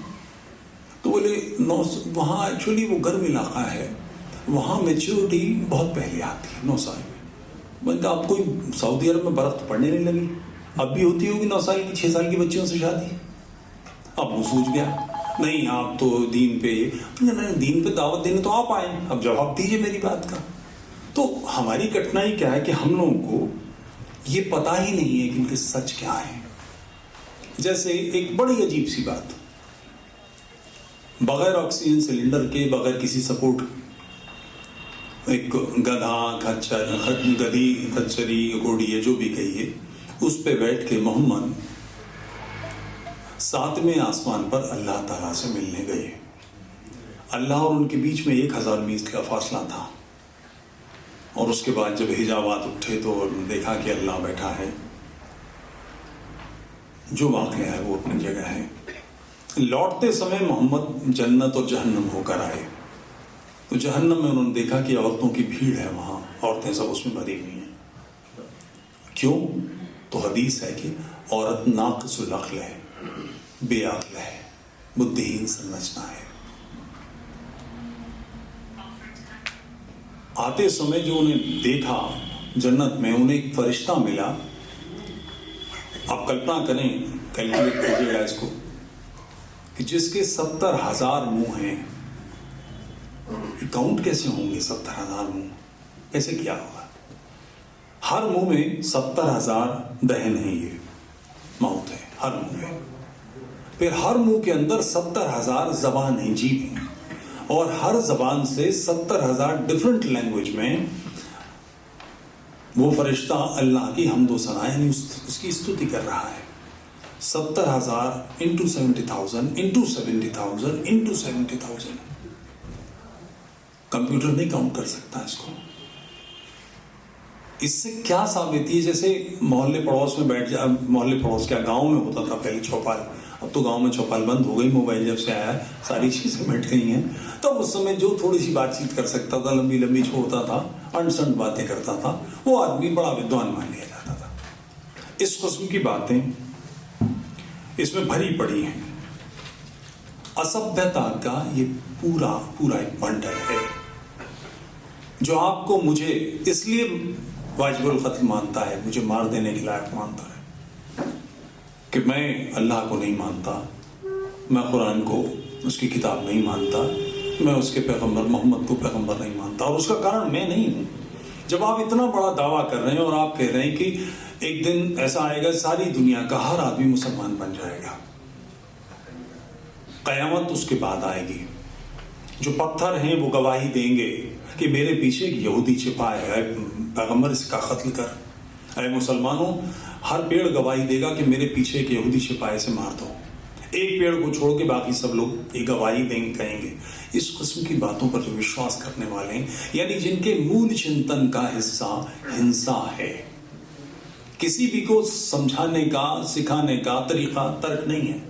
तो बोले नौ, वहाँ एक्चुअली वो गर्म इलाका है, वहाँ मेच्योरिटी बहुत पहले आती है 9 साल में। मैंने कहा आप कोई सऊदी अरब में बर्फ तो पड़ने नहीं लगी, अब भी होती होगी 9 साल की 6 साल की बच्चियों से शादी। अब वो सूझ गया, नहीं आप तो दीन पे, नहीं दीन पे दावत देने तो आप आए, अब जवाब दीजिए मेरी बात का। तो हमारी कठिनाई क्या है कि हम लोगों को ये पता ही नहीं है कि इनके सच क्या है। जैसे एक बड़ी अजीब सी बात, बगैर ऑक्सीजन सिलेंडर के, बगैर किसी सपोर्ट, एक गधा खच्चर, गधी खच्चरी घोड़ी जो भी कहिए, उस पे बैठ के मोहम्मद 7वें आसमान पर अल्लाह ताला से मिलने गए। अल्लाह और उनके बीच में 1000 मील का फासला था। और उसके बाद जब हिजाबात उठे तो देखा कि अल्लाह बैठा है। जो वाक़या है वो अपनी जगह है। लौटते समय मोहम्मद जन्नत और जहन्नम होकर आए, तो जहन्नम में उन्होंने देखा कि औरतों की भीड़ है, वहां औरतें सब उसमें भरी हुई हैं। क्यों? तो हदीस है कि औरत नाक़िसुल अक़्ल है, बेअक़्ल है, बुद्धिहीन संरचना है। आते समय जो उन्हें देखा जन्नत में, उन्हें एक फरिश्ता मिला। आप कल्पना करें, कैलकुलेट कीजिएगा इसको, कि जिसके 70,000 मुंह हैं। काउंट कैसे होंगे 70,000 मुंह? कैसे किया होगा? हर मुंह में 70,000 दहन है, ये माउथ है हर मुंह में। फिर हर मुंह के अंदर 70,000 जबान है, जीभ है, और हर जबान से 70,000 डिफरेंट लैंग्वेज में वो फरिश्ता अल्लाह की हम्दो सना यानी उसकी स्तुति कर रहा है। 70,000 इंटू 70,000 इंटू 70,000 इंटू 70,000। कंप्यूटर नहीं काउंट कर सकता इसको। इससे क्या साबित है? जैसे मोहल्ले पड़ोस में बैठ जा, मोहल्ले पड़ोस क्या गांव में होता था पहले चौपाल, अब तो गांव में चौपाल बंद हो गई, मोबाइल जब से आया है सारी चीजें बैठ गई हैं। तो उस समय जो थोड़ी सी बातचीत कर सकता था, लंबी लंबी छोड़ता था, अनसंट बातें करता था, वो आदमी बड़ा विद्वान मान लिया जाता था। इस किस्म की बातें इसमें भरी पड़ी हैं। असभ्यता का ये पूरा पूरा एक बंडल है जो आपको मुझे इसलिए वाजिबुल कत्ल मानता है, मुझे मार देने के लायक मानता है कि मैं अल्लाह को नहीं मानता, मैं कुरान को, उसकी किताब नहीं मानता, मैं उसके पैगंबर मोहम्मद को पैगंबर नहीं मानता। और उसका कारण मैं नहीं हूं। जब आप इतना बड़ा दावा कर रहे हैं और आप कह रहे हैं कि एक दिन ऐसा आएगा सारी दुनिया का हर आदमी मुसलमान बन जाएगा, कयामत उसके बाद आएगी, जो पत्थर हैं वो गवाही देंगे कि मेरे पीछे एक यहूदी छिपा है, पैगंबर इसका कत्ल कर। अरे मुसलमानों, हर पेड़ गवाही देगा कि मेरे पीछे एक यहूदी छिपा है, इसे मार दो। एक पेड़ को छोड़ के बाकी सब लोग ये गवाही देंगे, कहेंगे। इस किस्म की बातों पर जो विश्वास करने वाले हैं, यानी जिनके मूल चिंतन का हिस्सा हिंसा है, किसी भी को समझाने का, सिखाने का तरीका तर्क नहीं है,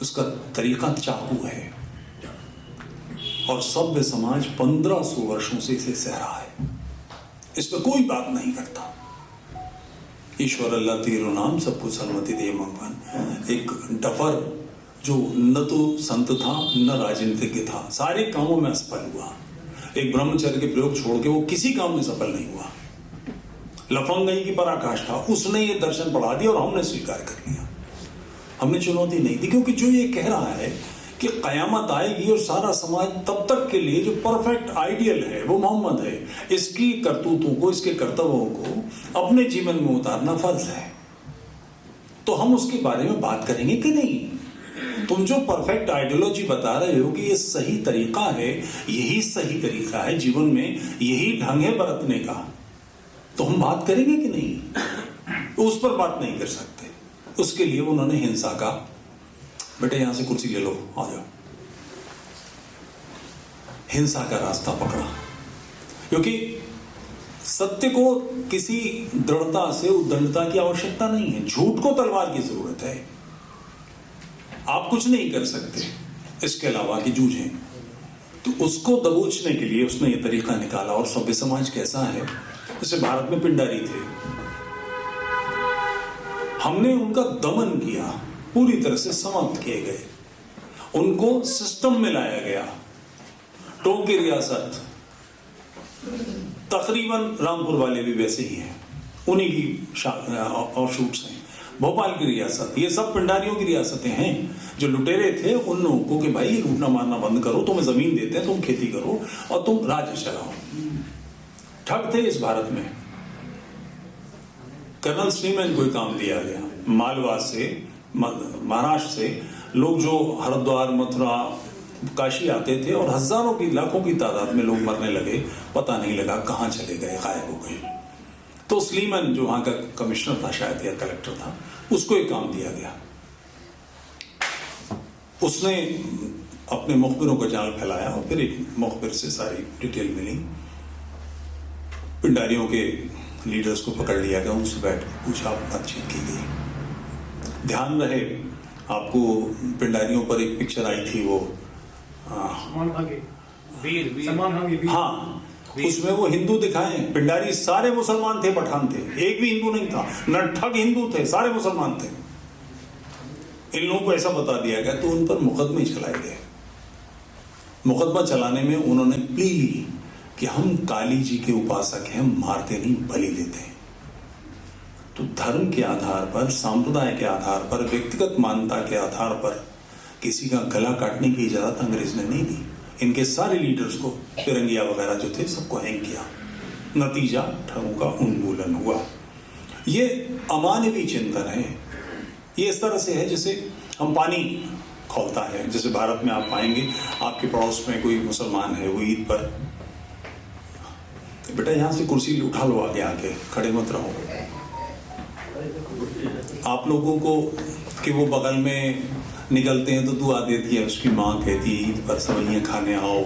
उसका तरीका चाकू है। और सभ्य समाज 1500 वर्षों से इसे सह रहा है, इस पर कोई बात नहीं करता। ईश्वर अल्लाह तेरो नाम सबको सलमति दे भगवान। एक डफर जो न तो संत था न राजनीतिज्ञ था, सारे कामों में असफल हुआ। एक ब्रह्मचर्य के प्रयोग छोड़ के वो किसी काम में सफल नहीं हुआ। लफंगई की पराकाष्ठा, उसने ये दर्शन पढ़ा दिया और हमने स्वीकार कर लिया। हमने चुनौती नहीं दी, क्योंकि जो ये कह रहा है कि कयामत आएगी और सारा समाज तब तक के लिए जो परफेक्ट आइडियल है वो मोहम्मद है, इसकी करतूतों को, इसके कर्तव्यों को अपने जीवन में उतारना फर्ज है। तो हम उसके बारे में बात करेंगे कि नहीं? तुम जो परफेक्ट आइडियोलॉजी बता रहे हो कि ये सही तरीका है, यही सही तरीका है जीवन में, यही ढंग है बरतने का, तो हम बात करेंगे कि नहीं? तो उस पर बात नहीं कर सकते। उसके लिए उन्होंने हिंसा का, बेटे यहां से कुर्सी ले लो, आ जाओ, हिंसा का रास्ता पकड़ा। क्योंकि सत्य को किसी दृढ़ता से उद्दंडता की आवश्यकता नहीं है, झूठ को तलवार की जरूरत है। आप कुछ नहीं कर सकते इसके अलावा कि जूझें। तो उसको दबोचने के लिए उसने ये तरीका निकाला। और सभ्य समाज कैसा है, जैसे भारत में पिंडारी थे, हमने उनका दमन किया, पूरी तरह से समाप्त किए गए। उनको सिस्टम में लाया गया। टोंक की रियासत, तकरीबन रामपुर वाले भी वैसे ही हैं, उन्हीं की ऑफशूट्स हैं। भोपाल की रियासत, ये सब पिंडारियों की रियासतें हैं। जो लुटेरे थे उन लोगों को कि भाई लूटना मारना बंद करो, तुम्हें जमीन देते हैं, तुम खेती करो और तुम राज्य चलाओ। ठग थे इस भारत में। कर्नल स्लीमैन को काम दिया गया। मालवा से, महाराष्ट्र से लोग जो हरिद्वार, मथुरा, काशी आते थे और हजारों की, लाखों की तादाद में लोग मरने लगे, पता नहीं लगा कहाँ चले गए, गायब हो गए। तो स्लीमैन जो वहां का कमिश्नर था शायद या कलेक्टर था, उसको एक काम दिया गया। उसने अपने मुखबिरों का जाल फैलाया और फिर एक मुखबिर से सारी डिटेल मिली। पिंडारियों के लीडर्स को पकड़ लिया गया, उनसे बैठ पूछा, बातचीत की गई। ध्यान रहे आपको, पिंडारियों पर एक पिक्चर आई थी, वो वीर। हाँ, उसमें वो हिंदू दिखाए। पिंडारी सारे मुसलमान थे, पठान थे, एक भी हिंदू नहीं था। न ठग हिंदू थे, सारे मुसलमान थे। इन लोगों को ऐसा बता दिया गया तो उन पर मुकदमे चलाए गए। मुकदमा चलाने में उन्होंने प्ली ली कि हम काली जी के उपासक हैं, मारते नहीं, बलि देते हैं। तो धर्म के आधार पर, सांप्रदाय के आधार पर, व्यक्तिगत मान्यता के आधार पर किसी का गला काटने की इजाजत अंग्रेज ने नहीं दी। इनके सारे लीडर्स को, फिरंगिया वगैरह जो थे, सबको हैंग किया। नतीजा ठगों का उन्मूलन हुआ। ये अमानवीय चिंतन है। ये इस तरह से है जैसे हम पानी खोलता है। जैसे भारत में आप पाएंगे, आपके पड़ोस में कोई मुसलमान है, वो ईद पर, बेटा यहाँ से कुर्सी उठा लो, आगे आके खड़े मत रहो। आप लोगों को कि वो बगल में निकलते हैं तो दुआ देती है, उसकी माँ कहती है ईद पर सवैयाँ खाने आओ,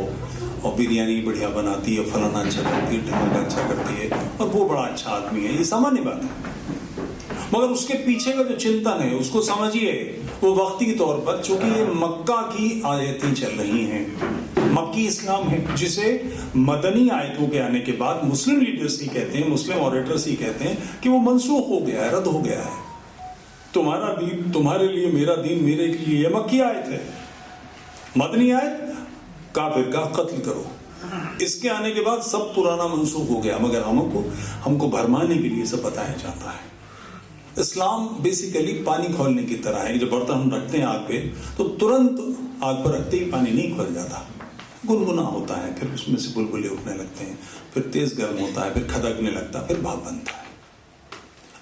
और बिरयानी बढ़िया बनाती है, फलाना अच्छा करती है, ढमाका अच्छा करती है, और वो बड़ा अच्छा आदमी है। ये सामान्य बात है, मगर उसके पीछे का जो चिंतन है उसको समझिए। वो वक्ती तौर पर, चूंकि ये मक्का की आयतें चल रही हैं, मक्की इस्लाम है, जिसे मदनी आयतों के आने के बाद मुस्लिम लीडर्स ही कहते हैं, मुस्लिम ऑरेटर्स ही कहते हैं कि वो मनसूख हो गया है, रद्द हो गया है। तुम्हारा दीन तुम्हारे लिए, मेरा दीन मेरे के लिए, मक्की आयत है। मदनी आयत, काफिर का कत्ल करो। इसके आने के बाद सब पुराना मनसूख हो गया, मगर हमको भरमाने के लिए सब बताया जाता है। इस्लाम बेसिकली पानी खोलने की तरह है। जब बर्तन हम रखते हैं आग पे, तो तुरंत आग पर रखते ही पानी नहीं खोल जाता, गुनगुना होता है, फिर उसमें से बुलबुले उठने लगते हैं, फिर तेज गर्म होता है, फिर खदकने लगता है, फिर भाप बनता है।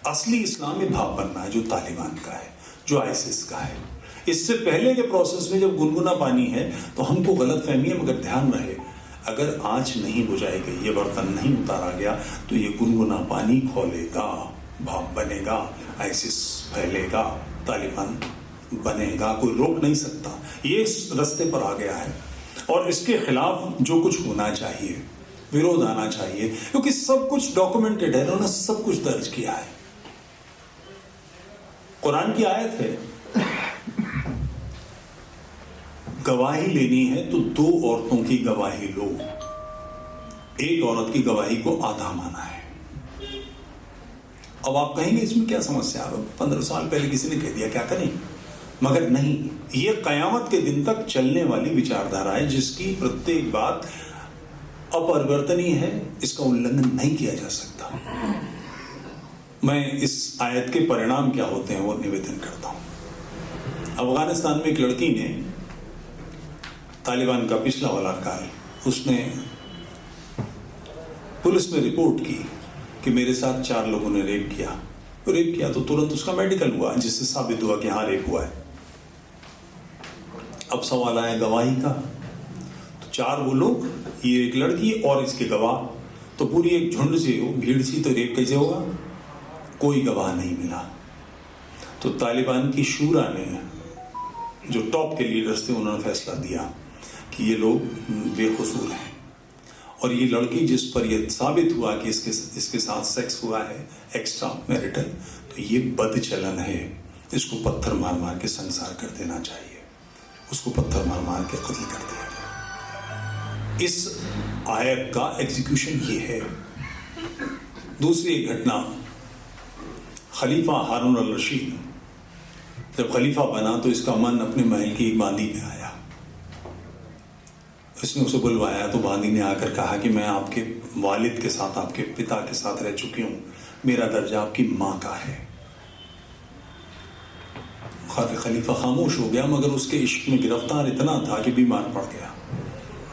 असली इस्लाम में भाप बनना है, जो तालिबान का है, जो आईसिस का है। इससे पहले के प्रोसेस में जब गुनगुना पानी है तो हमको गलत फहमी है, मगर ध्यान रहे, अगर आंच नहीं बुझाई गई, ये बर्तन नहीं उतारा गया, तो ये गुनगुना पानी खोलेगा, भाप बनेगा, आईसिस फैलेगा, तालिबान बनेगा, कोई रोक नहीं सकता। ये इस रास्ते पर आ गया है और इसके खिलाफ जो कुछ होना चाहिए, विरोध आना चाहिए, क्योंकि सब कुछ डॉक्यूमेंटेड है, उन्होंने सब कुछ दर्ज किया है। कुरान की आयत है, गवाही लेनी है तो 2 औरतों की गवाही लो, एक औरत की गवाही को आधा माना है। अब आप कहेंगे इसमें क्या समस्या है, 15 साल पहले किसी ने कह दिया, क्या करें? मगर नहीं, ये कयामत के दिन तक चलने वाली विचारधारा है, जिसकी प्रत्येक बात अपरिवर्तनीय है, इसका उल्लंघन नहीं किया जा सकता। मैं इस आयत के परिणाम क्या होते हैं वो निवेदन करता हूं। अफगानिस्तान में एक लड़की ने, तालिबान का पिछला वाला काल, उसने पुलिस में रिपोर्ट की कि मेरे साथ 4 लोगों ने रेप किया तो तुरंत उसका मेडिकल हुआ, जिससे साबित हुआ कि हाँ रेप हुआ है। अब सवाल आया गवाही का, तो 4 वो लोग, ये एक लड़की और इसके गवाह, तो पूरी एक झुंड से हो, भीड़ सी, तो रेप कैसे होगा? कोई गवाह नहीं मिला। तो तालिबान की शूरा ने, जो टॉप के लीडर्स थे, उन्होंने फैसला दिया कि ये लोग बेकसूर हैं, और ये लड़की जिस पर यह साबित हुआ कि इसके साथ सेक्स हुआ है एक्स्ट्रा मैरिटल, तो ये बदचलन है, इसको पत्थर मार मार के संसार कर देना चाहिए। उसको पत्थर मार मार के कत्ल कर दिया गया। इस आयत का एग्जीक्यूशन ये है। दूसरी एक घटना, खलीफा हारून अल रशीद जब खलीफा बना तो इसका मन अपने महल की एक बांदी में आया। उसने उसे बुलवाया तो बांदी ने आकर कहा कि मैं आपके वालिद के साथ, आपके पिता के साथ रह चुकी हूं, मेरा दर्जा आपकी मां का है। खलीफा खामोश हो गया, मगर उसके इश्क में गिरफ्तार इतना था कि बीमार पड़ गया।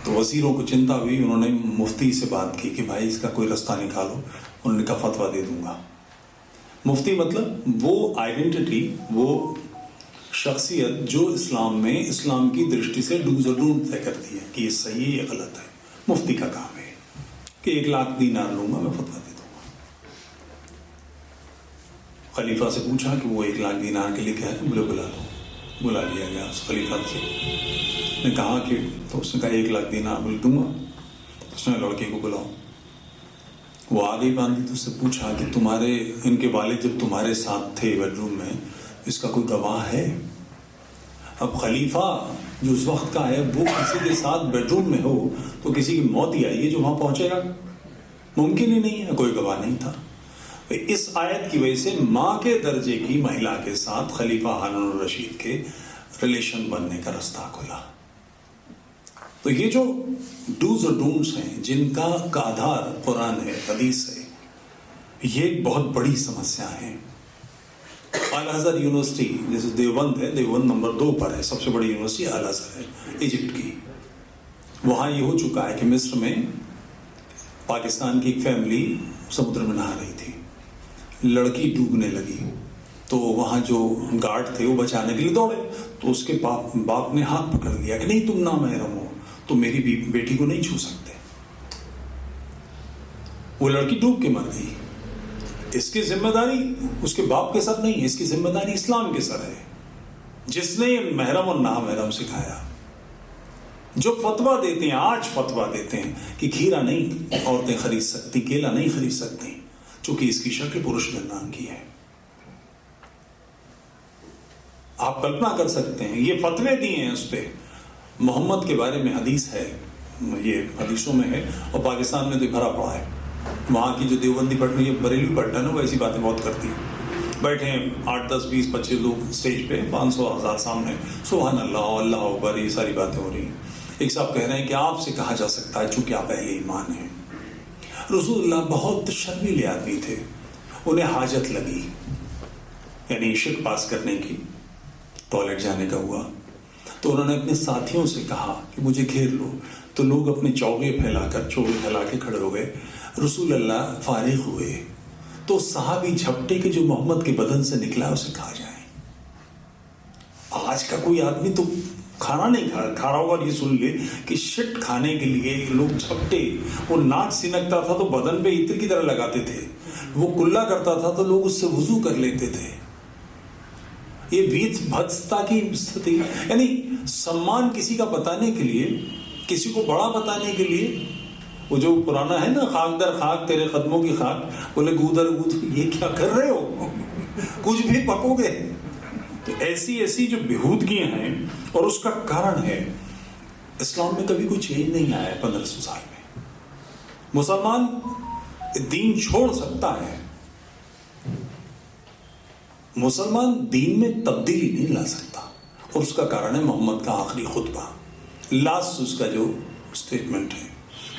तो वजीरों को चिंता हुई, उन्होंने मुफ्ती से बात की कि भाई इसका कोई रास्ता निकालो। उन्होंने कहा फतवा दे दूंगा। मुफ्ती मतलब वो आइडेंटिटी, वो शख्सियत जो इस्लाम में इस्लाम की दृष्टि से डूज और डूंड तय करती है कि ये सही है, ये गलत है। मुफ्ती का काम है कि 1 लाख दीनार लूंगा, मैं फतवा दे दूंगा। खलीफा से पूछा कि वो 1 लाख दीनार के लिए क्या है, बोले बुला लो। बुला लिया गया उस खलीफा से, ने कहा कि, तो उसने कहा 1 लाख दीनार बोल दूंगा। उसने लड़के को बुलाओ, वो आ गई बांदी। तो उससे पूछा कि तुम्हारे, इनके वालिद जब तुम्हारे साथ थे बेडरूम में, इसका कोई गवाह है? अब खलीफा जो उस वक्त का है, वो किसी के साथ बेडरूम में हो तो किसी की मौत ही आई है जो वहां पहुंचेगा, मुमकिन ही नहीं है, कोई गवाह नहीं था। इस आयत की वजह से मां के दर्जे की महिला के साथ खलीफा हारून रशीद के रिलेशन बनने का रास्ता खुला। तो ये जो डूज और डोंट्स हैं, जिनका आधार कुरान है, हदीस है, ये एक बहुत बड़ी समस्या है। अल अज़हर यूनिवर्सिटी, जैसे देवबंद है, देवबंद नंबर 2 पर है, सबसे बड़ी यूनिवर्सिटी अल अज़हर है इजिप्ट की। वहां ये हो चुका है कि मिस्र में पाकिस्तान की एक फैमिली समुद्र में नहा रही थी, लड़की डूबने लगी, तो वहां जो गार्ड थे वो बचाने के लिए दौड़े, तो उसके बाप ने हाथ पकड़ लिया कि नहीं, तुम ना महरम हो, तो मेरी बेटी को नहीं छू सकते। वो लड़की डूब के मर गई। इसकी जिम्मेदारी उसके बाप के सर नहीं है, इसकी जिम्मेदारी इस्लाम के सर है, जिसने महरम और ना महरम सिखाया। जो फतवा देते हैं, आज फतवा देते हैं कि खीरा नहीं औरतें खरीद सकती, केला नहीं खरीद सकती, चूंकि इसकी शक्ल पुरुष जन्नान की है। आप कल्पना कर सकते हैं, ये फतवे दिए हैं उस पर। मोहम्मद के बारे में हदीस है, ये हदीसों में है, और पाकिस्तान में तो भरा पड़ा है। वहाँ की जो देवबंदी पढ़ने, ये बरेली पढ़ना वो ऐसी बातें बहुत करती है। बैठे हैं 8, 10, 20, 25 लोग स्टेज पे, 500, 1000 सामने, सुभान अल्लाह, अल्लाह अकबर, ये सारी बातें हो रही हैं। एक साहब कह रहे हैं कि आपसे कहा जा सकता है चूंकि आप अहले ईमान हैं। रसूलुल्लाह बहुत शर्मीले आदमी थे, उन्हें हाजत लगी, यानी शिक पास करने की, टॉयलेट जाने का हुआ, तो उन्होंने अपने साथियों से कहा कि मुझे घेर लो। तो लोग अपने चौगे फैला के खड़े हो गए। रसूलुल्लाह फारिग हुए तो सहाबी झपटे के जो मोहम्मद के बदन से निकला उसे खा जाए। आज का कोई आदमी तो खाना नहीं खा रहा होगा, ये सुन ले कि शिट खाने के लिए लोग झपटे, वो नाक सिनकता था तो बदन पे इत्र की तरह लगाते थे, वो कुल्ला करता था तो लोग उससे वुजू कर लेते थे। ये वीत भत्सता की स्थिति, यानी सम्मान किसी का बताने के लिए, किसी को बड़ा बताने के लिए, वो जो पुराना है ना, खाक दर खाक तेरे कदमों की खाक, बोले गूदर गूद, ये क्या कर रहे हो, कुछ भी पकोगे। तो ऐसी ऐसी जो बेहूदगियां हैं, और उसका कारण है इस्लाम में कभी कोई चेंज नहीं आया है 1500 साल में। मुसलमान दीन छोड़ सकता है, मुसलमान दीन में तब्दीली नहीं ला सकता, और उसका कारण है मोहम्मद का आखिरी खुतबा, लास्ट उसका जो स्टेटमेंट है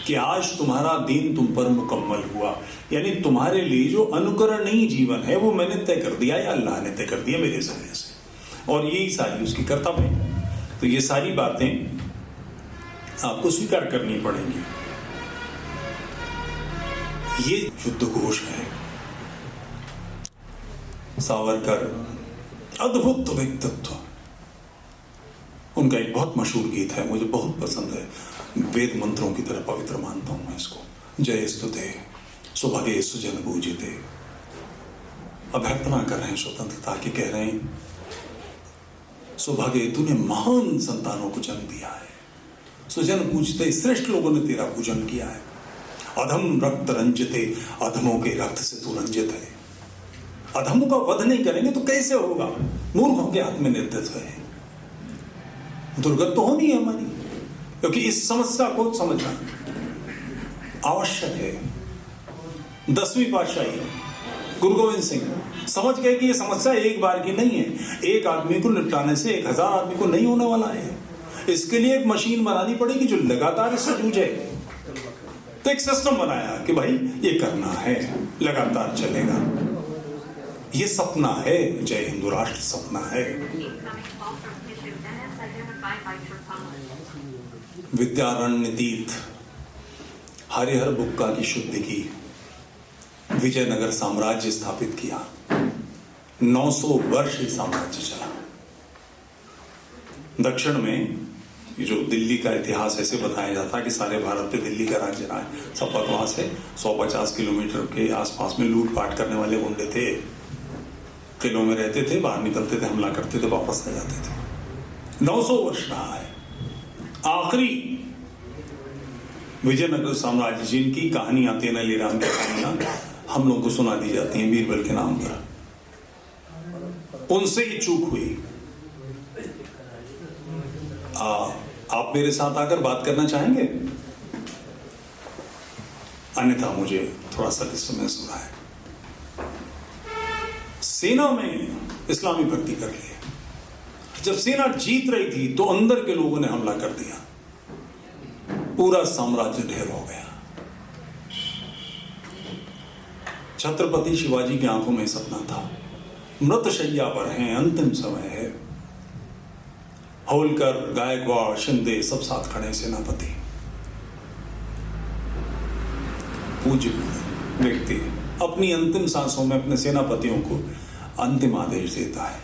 कि आज तुम्हारा दीन तुम पर मुकम्मल हुआ, यानी तुम्हारे लिए जो अनुकरणीय जीवन है वो मैंने तय कर दिया, या अल्लाह ने तय कर दिया मेरे जरिए से, और यही सारी उसकी कर्तव्य है। तो ये सारी बातें आपको स्वीकार करनी पड़ेंगी। ये युद्ध घोष है। सावरकर अद्भुत व्यक्तित्व, उनका एक बहुत मशहूर गीत है, मुझे बहुत पसंद है, वेद मंत्रों की तरह पवित्र मानता हूं मैं इसको। जय स्तुते सौभाग्य सुजन पूजिते। अभ्यर्थना कर रहे हैं स्वतंत्रता की, कह रहे हैं सौभाग्य तूने महान संतानों को जन्म दिया है, सुजन पूजते श्रेष्ठ लोगों ने तेरा पूजन किया है। अधम रक्त रंजिते, अधमों के रक्त से तू रंजित है। अधमों का वध नहीं करेंगे तो कैसे होगा, मूर्खों के हाथ में नेतृत्व है। दुर्गत तो होनी है हमारी, क्योंकि इस समस्या को समझना आवश्यक है। 10वीं पातशाही गुरु गोविंद सिंह समझ गए कि यह समस्या एक बार की नहीं है, एक आदमी को निपटाने से 1000 आदमी को नहीं होने वाला है। इसके लिए एक मशीन बनानी पड़ेगी जो लगातार इससे जूझे। तो एक सिस्टम बनाया कि भाई ये करना है, लगातार चलेगा। ये सपना है, जय हिंदू राष्ट्र सपना है। विद्यारण्य तीर्थ हरिहर बुक्का की शुद्धि की, विजयनगर साम्राज्य स्थापित किया। 900 वर्ष ये साम्राज्य चला। दक्षिण में जो दिल्ली का इतिहास ऐसे बताया जाता है कि सारे भारत पे दिल्ली का राज्य रहा है, सब बकवास है। 150 किलोमीटर के आसपास में लूटपाट करने वाले गुंडे थे, किलों में रहते थे, बाहर निकलते थे, हमला करते थे, वापस आ जाते थे। 900 वर्ष रहा है। आखिरी विजयनगर साम्राज्य जिनकी कहानियां, तेनालीराम की कहानियां हम लोग को सुना दी जाती हैं बीरबल के नाम पर, उनसे ये चूक हुई। आप मेरे साथ आकर बात करना चाहेंगे? अन्यथा मुझे थोड़ा सा डिस्टर्बेंस हो रहा है। सेना में इस्लामी भर्ती कर लिए। जब सेना जीत रही थी तो अंदर के लोगों ने हमला कर दिया, पूरा साम्राज्य ढेर हो गया। छत्रपति शिवाजी की आंखों में सपना था, मृत शैया पर हैं, अंतिम समय है। होलकर, गायकवाड़, शिंदे सब साथ खड़े, सेनापति। पूज्य व्यक्ति अपनी अंतिम सांसों में अपने सेनापतियों को अंतिम आदेश देता है,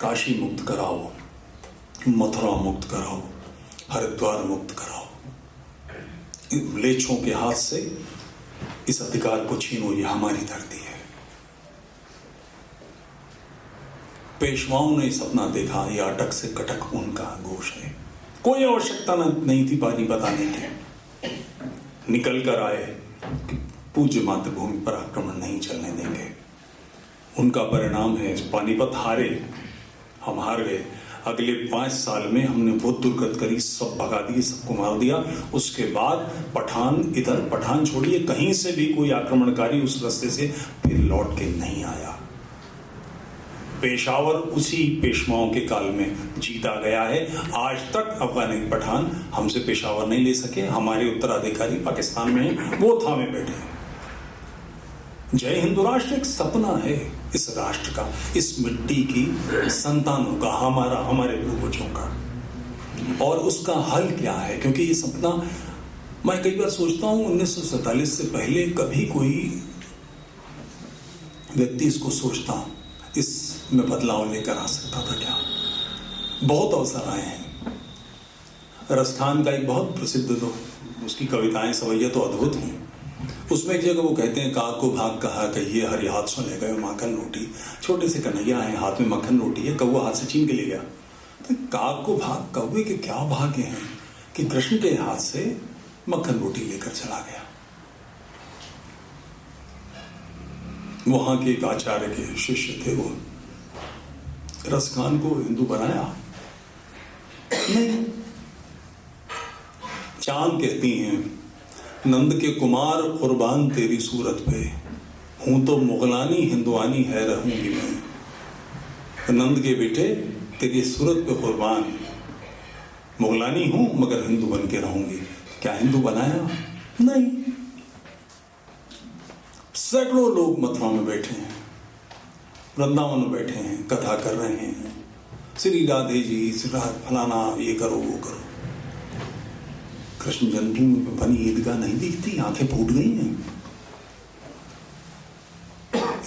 काशी मुक्त कराओ, मथुरा मुक्त कराओ, हरिद्वार मुक्त कराओ। म्लेच्छों के हाथ से इस अधिकार को छीनो, ये हमारी धरती है। पेशवाओं ने सपना देखा, ये अटक से कटक उनका घोष है। कोई आवश्यकता नहीं थी पानी बताने की। निकल कर आए कि पूज्य मातृभूमि पर आक्रमण नहीं चलने देंगे। उनका परिणाम है पानीपत हारे, हम हार गए। अगले 5 साल में हमने बहुत दुर्गत करी, सब भगा दिए, सबको मार दिया। उसके बाद पठान, इधर पठान छोड़िए, कहीं से भी कोई आक्रमणकारी उस रास्ते से फिर लौट के नहीं आया। पेशावर उसी पेशवाओं के काल में जीता गया है। आज तक अफगानी पठान हमसे पेशावर नहीं ले सके। हमारे उत्तराधिकारी पाकिस्तान में हैं, वो थामे बैठे हैं। जय हिंदू राष्ट्र एक सपना है इस राष्ट्र का, इस मिट्टी की संतानों का, हमारे पूर्वजों का। और उसका हल क्या है? क्योंकि ये सपना, मैं कई बार सोचता हूं 1947 से पहले कभी कोई व्यक्ति इसको सोचता, इसमें बदलाव लेकर आ सकता था क्या? बहुत अवसर आए हैं। राजस्थान का एक बहुत प्रसिद्ध, उसकी कविताएं सवैया तो अद्भुत हैं। उसमें एक जगह वो कहते हैं, काग को भाग कहा कहिए, हरि हाथ से ले गए माखन रोटी। छोटे से कन्हैया है, हाथ में मक्खन रोटी है, कौवा हाथ से छीन के ले गया। तो काग को भाग, कौवे के क्या भाग्य हैं कि कृष्ण के हाथ से मक्खन रोटी लेकर चला गया। वहां के एक आचार्य के शिष्य थे, वो रसखान को हिंदू बनाया नहीं। चांद कहती हैं, नंद के कुमार कुर्बान तेरी सूरत पे, हूं तो मुगलानी हिंदुआनी है रहूंगी मैं। नंद के बेटे तेरी सूरत पे कुर्बान, मुगलानी हूं मगर हिंदू बन के रहूंगी। क्या हिंदू बनाया? नहीं। सैकड़ों लोग मथुरा में बैठे हैं, वृंदावन में बैठे हैं, कथा कर रहे हैं, श्री राधे जी, श्री फलाना, ये करो वो करो। कृष्ण जन्मभूमि में बनी ईदगाह नहीं दिखती, आंखें फूट गई हैं।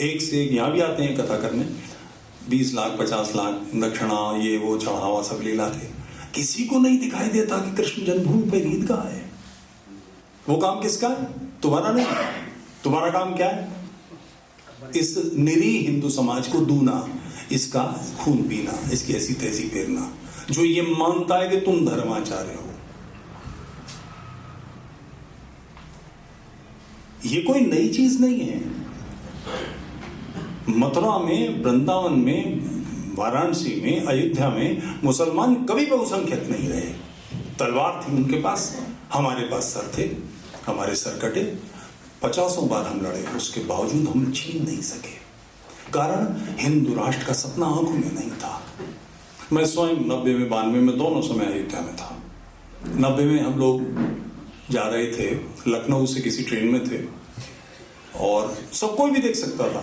एक से एक यहां भी आते हैं कथा करने, 20 लाख 50 लाख दक्षिणा, ये वो चढ़ावा सब ले लाते। किसी को नहीं दिखाई देता कि कृष्ण जन्मभूमि पर ईदगाह है। वो काम किसका है? तुम्हारा नहीं। तुम्हारा काम क्या है? इस निरीह हिंदू समाज को दूना, इसका खून पीना, इसकी ऐसी तैसी फेरना, जो ये मानता है कि तुम धर्माचार्य हो। ये कोई नई चीज नहीं है। मथुरा में, वृंदावन में, वाराणसी में, अयोध्या में मुसलमान कभी बहुसंख्यक नहीं रहे। तलवार थी उनके पास, हमारे पास सर थे, हमारे सर कटे। 50 बार हम लड़े, उसके बावजूद हम छीन नहीं सके। कारण हिंदू राष्ट्र का सपना आंखों में नहीं था। मैं स्वयं 90 में 92 में दोनों समय अयोध्या में था। 90 में हम लोग जा रहे थे, लखनऊ से किसी ट्रेन में थे और सब कोई भी देख सकता था,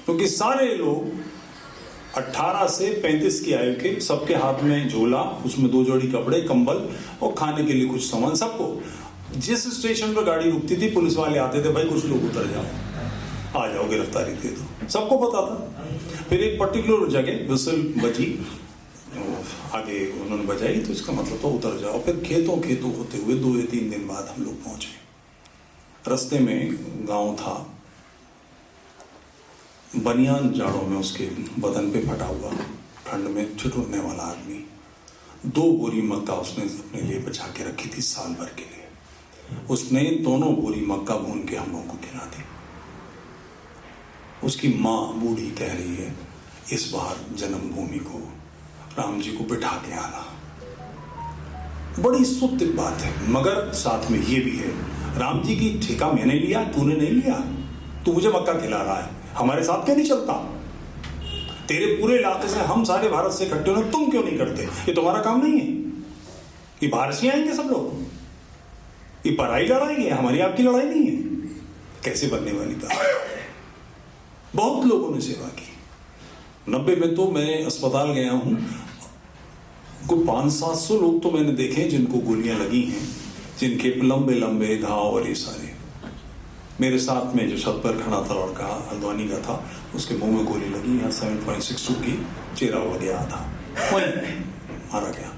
क्योंकि सारे लोग 18 से 35 की आयु के, सबके हाथ में झोला, उसमें 2 जोड़ी कपड़े, कंबल और खाने के लिए कुछ सामान। सबको जिस स्टेशन पर गाड़ी रुकती थी पुलिस वाले आते थे, भाई कुछ लोग उतर जाओ, आ जाओ, गिरफ्तारी दे दो, सबको पता था। फिर एक पर्टिकुलर जगह विसल बजी, आगे उन्होंने बजाई, तो इसका मतलब तो उतर जाओ। फिर खेतों होते हुए 2 या 3 दिन बाद हम लोग पहुंचे। रास्ते में गांव था, बनियान जाड़ों में उसके बदन पे फटा हुआ, ठंड में ठिठुरने वाला आदमी। 2 बोरी मक्का उसने अपने लिए बचा के रखी थी साल भर के लिए। उसने दोनों बोरी मक्का भून के हम लोगों को खिला दी। उसकी माँ बूढ़ी कह रही है, इस बार जन्मभूमि को, राम जी को बिठा के आना। बड़ी स्तुत्य बात है, मगर साथ में ये भी है, राम जी की ठेका मैंने लिया, तूने नहीं लिया। तू मुझे मक्का खिला रहा है, हमारे साथ क्यों नहीं चलता? तेरे पूरे इलाके से हम सारे भारत से इकट्ठे होने, तुम क्यों नहीं करते? ये तुम्हारा काम नहीं है। ये बाहर से आएंगे सब लोग, ये पराई लड़ाई है, हमारी आपकी लड़ाई नहीं है। कैसे बनने वाली बात। बहुत लोगों ने सेवा की। 90 में तो मैं अस्पताल गया हूं, कोई 500-700 लोग तो मैंने देखे जिनको गोलियां लगी हैं, जिनके लंबे लंबे घाव और ये सारे। मेरे साथ में जो छत पर खड़ा था लड़का, हल्द्वानी का था, उसके मुंह में गोली लगी, यहाँ 7.62 की, चेहरा उड़ गया था, वहीं मारा गया।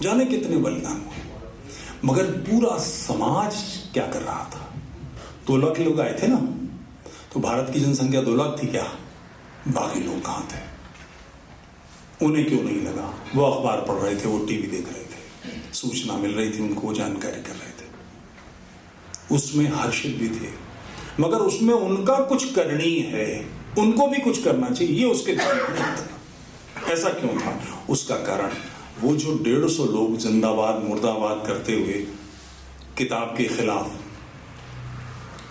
जाने कितने बलिदान हुए, मगर पूरा समाज क्या कर रहा था? 2 लाख लोग आए थे ना, तो भारत की जनसंख्या 2 लाख थी क्या? बाकी लोग कहाँ थे? उन्हें क्यों नहीं लगा? वो अखबार पढ़ रहे थे, वो टीवी देख रहे थे, सूचना मिल रही थी उनको, जानकारी कर रहे थे, उसमें हर्षित भी थे। मगर उसमें उनका कुछ करनी है, उनको भी कुछ करना चाहिए, ये उसके ध्यान में नहीं था। ऐसा क्यों था? उसका कारण वो जो 150 लोग जिंदाबाद मुर्दाबाद करते हुए किताब के खिलाफ,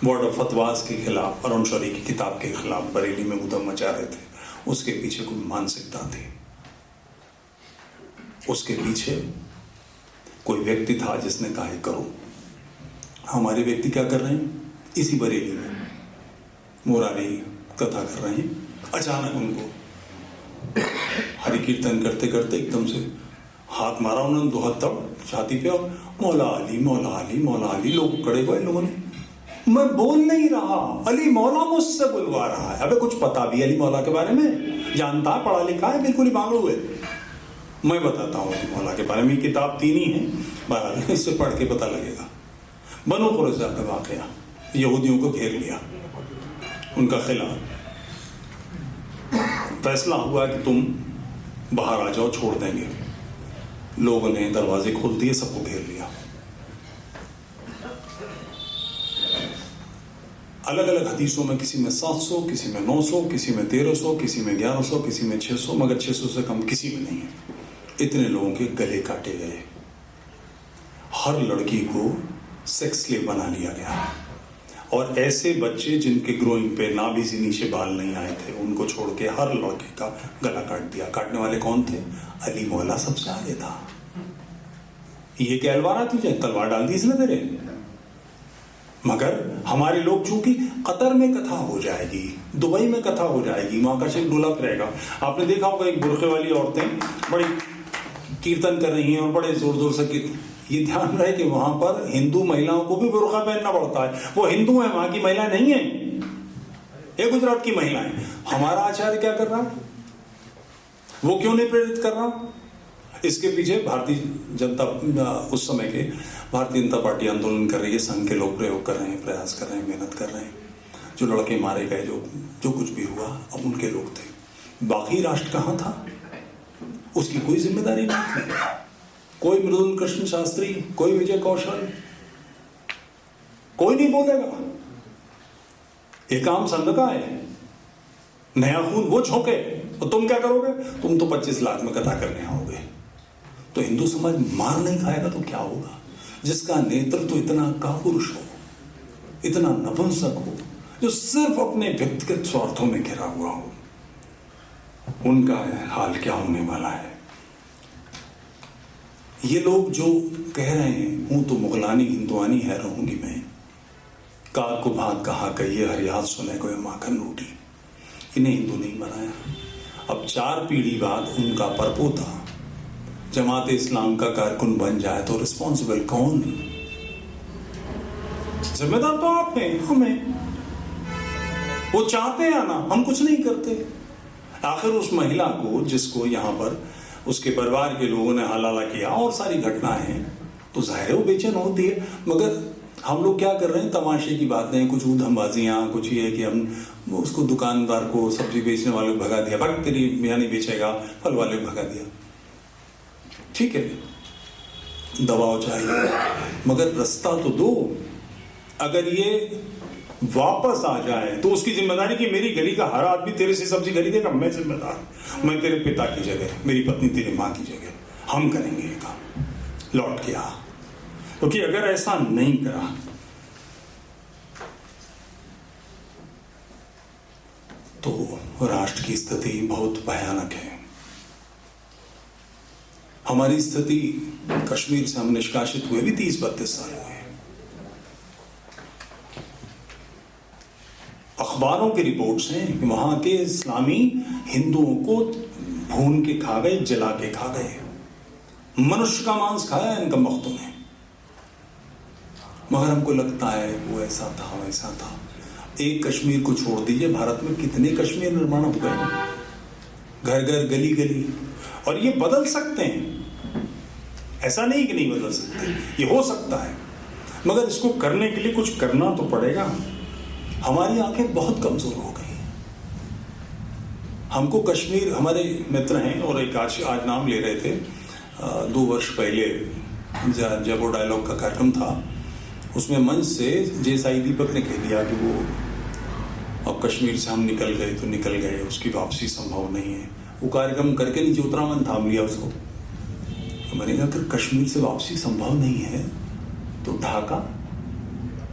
बोर्ड ऑफ फतवास के खिलाफ, अरुण शौरी की किताब के खिलाफ बरेली में उधम मचा रहे थे, उसके पीछे कोई मानसिकता थी, उसके पीछे कोई व्यक्ति था जिसने कहा करो। हमारे व्यक्ति क्या कर रहे हैं? इसी बरेली में मुरारी कथा कर रहे हैं, अचानक उनको हरि कीर्तन करते करते एकदम से हाथ मारा उन्होंने, 2 हाथ तब छाती पे, और मौला अली मौला अली मौला अली। लोग खड़े हुए, लोगों ने, मैं बोल नहीं रहा, अली मौला मुझसे बुलवा रहा है। अबे कुछ पता भी अली मौला के बारे में? जानता है, पढ़ा लिखा है, बिल्कुल ही पागल हुए। मैं बताता हूँ अली मौला के बारे में, किताब 3 ही है, 12 इससे पढ़ के पता लगेगा। बनो कुरैज़ा का वाकया, यहूदियों को घेर लिया, उनका खिलाफ फैसला हुआ कि तुम बाहर आ जाओ, छोड़ देंगे। लोगों ने दरवाजे खोल दिए, सबको घेर लिया। अलग अलग हदीसों में किसी में 700, किसी में 900, किसी में 1300, किसी में 1100, किसी में 600, मगर 600 से कम किसी में नहीं है। इतने लोगों के गले काटे गए। हर लड़की को सेक्स स्लेव बना लिया गया, और ऐसे बच्चे जिनके ग्रोइंग पे नाभि से नीचे बाल नहीं आए थे, उनको छोड़ के हर लड़के का गला काट दिया। काटने वाले कौन थे? अली मौला सबसे आगे था। ये क्या अलवारा तुझे, तलवार डाल दी इसने तेरे? मगर हमारे लोग, चूंकि कतर में कथा हो जाएगी, दुबई में कथा हो जाएगी, वहां का शेख ढोलक रहेगा। आपने देखा होगा एक बुरखे वाली औरतें बड़ी कीर्तन कर रही हैं और बड़े जोर जोर से कीर्तन। ये ध्यान रहे कि वहां पर हिंदू महिलाओं को भी बुर्खा पहनना पड़ता है। वो हिंदू है, वहां की महिला नहीं है, ये गुजरात की महिला है। हमारा आचार्य क्या कर रहा है? वो क्यों नहीं प्रेरित कर रहा? इसके पीछे भारतीय जनता, उस समय के भारतीय जनता पार्टी आंदोलन कर रही है, संघ के लोग प्रयोग कर रहे हैं, प्रयास कर रहे हैं, मेहनत कर रहे हैं। जो लड़के मारे गए, जो कुछ भी हुआ, अब उनके लोग थे। बाकी राष्ट्र कहाँ था? उसकी कोई जिम्मेदारी नहीं थी। कोई मृदुल कृष्ण शास्त्री, कोई विजय कौशल, कोई नहीं बोलेगा। ये काम संघ का है, नया खून वो झोंके, और तुम क्या करोगे? तुम तो 25 लाख में कथा करने आओगे। तो हिंदू समाज मार नहीं खाएगा तो क्या होगा? जिसका नेतृत्व तो इतना कापुरुष हो, इतना नपुंसक हो, जो सिर्फ अपने व्यक्तिगत स्वार्थों में घिरा हुआ हो, उनका हाल क्या होने वाला है। ये लोग जो कह रहे हैं हूं तो मुगलानी हिंदुआनी है रहूंगी मैं, काग को भात कहा कहिए हरियात सुने को माखन रोटी। इन्हें हिंदू नहीं बनाया। अब 4 पीढ़ी बाद उनका परपोता जमात इस्लाम का कारकुन बन जाए तो रिस्पॉन्सिबल कौन? जिम्मेदार तो आप हैं, हमें। वो चाहते हैं ना, हम कुछ नहीं करते। आखिर उस महिला को जिसको यहाँ पर उसके परिवार के लोगों ने हलाला किया और सारी घटनाएं हैं, तो जाहिर है वो बेचैन होती है। मगर हम लोग क्या कर रहे हैं, तमाशे की बातें, कुछ ऊधमबाजियाँ, कुछ ये है कि हम उसको दुकानदार को, सब्जी बेचने वाले को भगा दिया, भग तेरी मियाँ नहीं बेचेगा, फल वाले को भगा दिया। ठीक है, दबाव चाहिए, मगर रास्ता तो दो। अगर ये वापस आ जाए तो उसकी जिम्मेदारी कि मेरी गली का हर आदमी तेरे से सब्जी खरीदेगा, मैं जिम्मेदार, मैं तेरे पिता की जगह, मेरी पत्नी तेरी माँ की जगह, हम करेंगे ये काम, लौट के आ। क्योंकि अगर ऐसा नहीं करा तो राष्ट्र की स्थिति बहुत भयानक है। हमारी स्थिति, कश्मीर से हम निष्कासित हुए भी 30-32 साल हुए। अखबारों की रिपोर्ट्स हैं कि वहां के इस्लामी हिंदुओं को भून के खा गए, जला के खा गए, मनुष्य का मांस खाया इनका मख्तों ने। मगर हमको लगता है वो ऐसा था वैसा था। एक कश्मीर को छोड़ दीजिए, भारत में कितने कश्मीर निर्माण हो गए, घर घर गली गली। और ये बदल सकते हैं, ऐसा नहीं कि नहीं बदल सकते, ये हो सकता है, मगर इसको करने के लिए कुछ करना तो पड़ेगा। हमारी आंखें बहुत कमजोर हो गई। हमको कश्मीर, हमारे मित्र हैं और एक आज नाम ले रहे थे, 2 वर्ष पहले जब वो डायलॉग का कार्यक्रम था, उसमें मंच से जेसाई दीपक ने कह दिया कि वो अब कश्मीर से हम निकल गए तो निकल गए, उसकी वापसी संभव नहीं है। वो कार्यक्रम करके नीचे उतरा, मन थाम लिया उसको। तो मैंने कहा अगर कश्मीर से वापसी संभव नहीं है तो ढाका,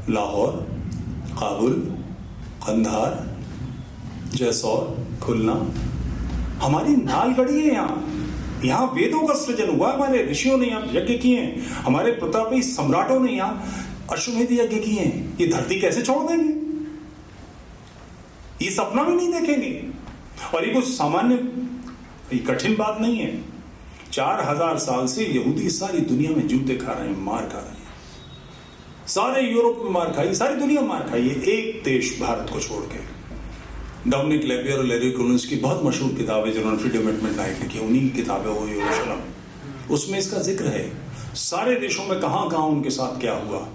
लाहौर, काबुल, कंधार, जैसौर, खुलना, हमारी नाल गढ़ी है। यहाँ वेदों का सृजन हुआ, हमारे ऋषियों ने यहाँ यज्ञ किए हैं, हमारे प्रतापी सम्राटों ने यहाँ अश्वमेध यज्ञ किए हैं। ये धरती कैसे छोड़ देंगे? ये सपना भी नहीं देखेंगे। और ये कुछ सामान्य, ये कठिन बात नहीं है। 4000 साल से यहूदी सारी दुनिया में जूते खा रहे हैं, मार खा रहे हैं। सारे यूरोप में मार खाई, सारी दुनिया मार खाई है, एक देश भारत को छोड़ के। डोमिनिक लेपियर और लैरी कोलिंस की बहुत मशहूर किताब है जिन्होंने फ्रीडम एट मिडनाइट लिखी, उन्हीं की किताब है वो यरूशलेम। उसमें इसका जिक्र है, सारे देशों में कहां कहां उनके साथ क्या हुआ।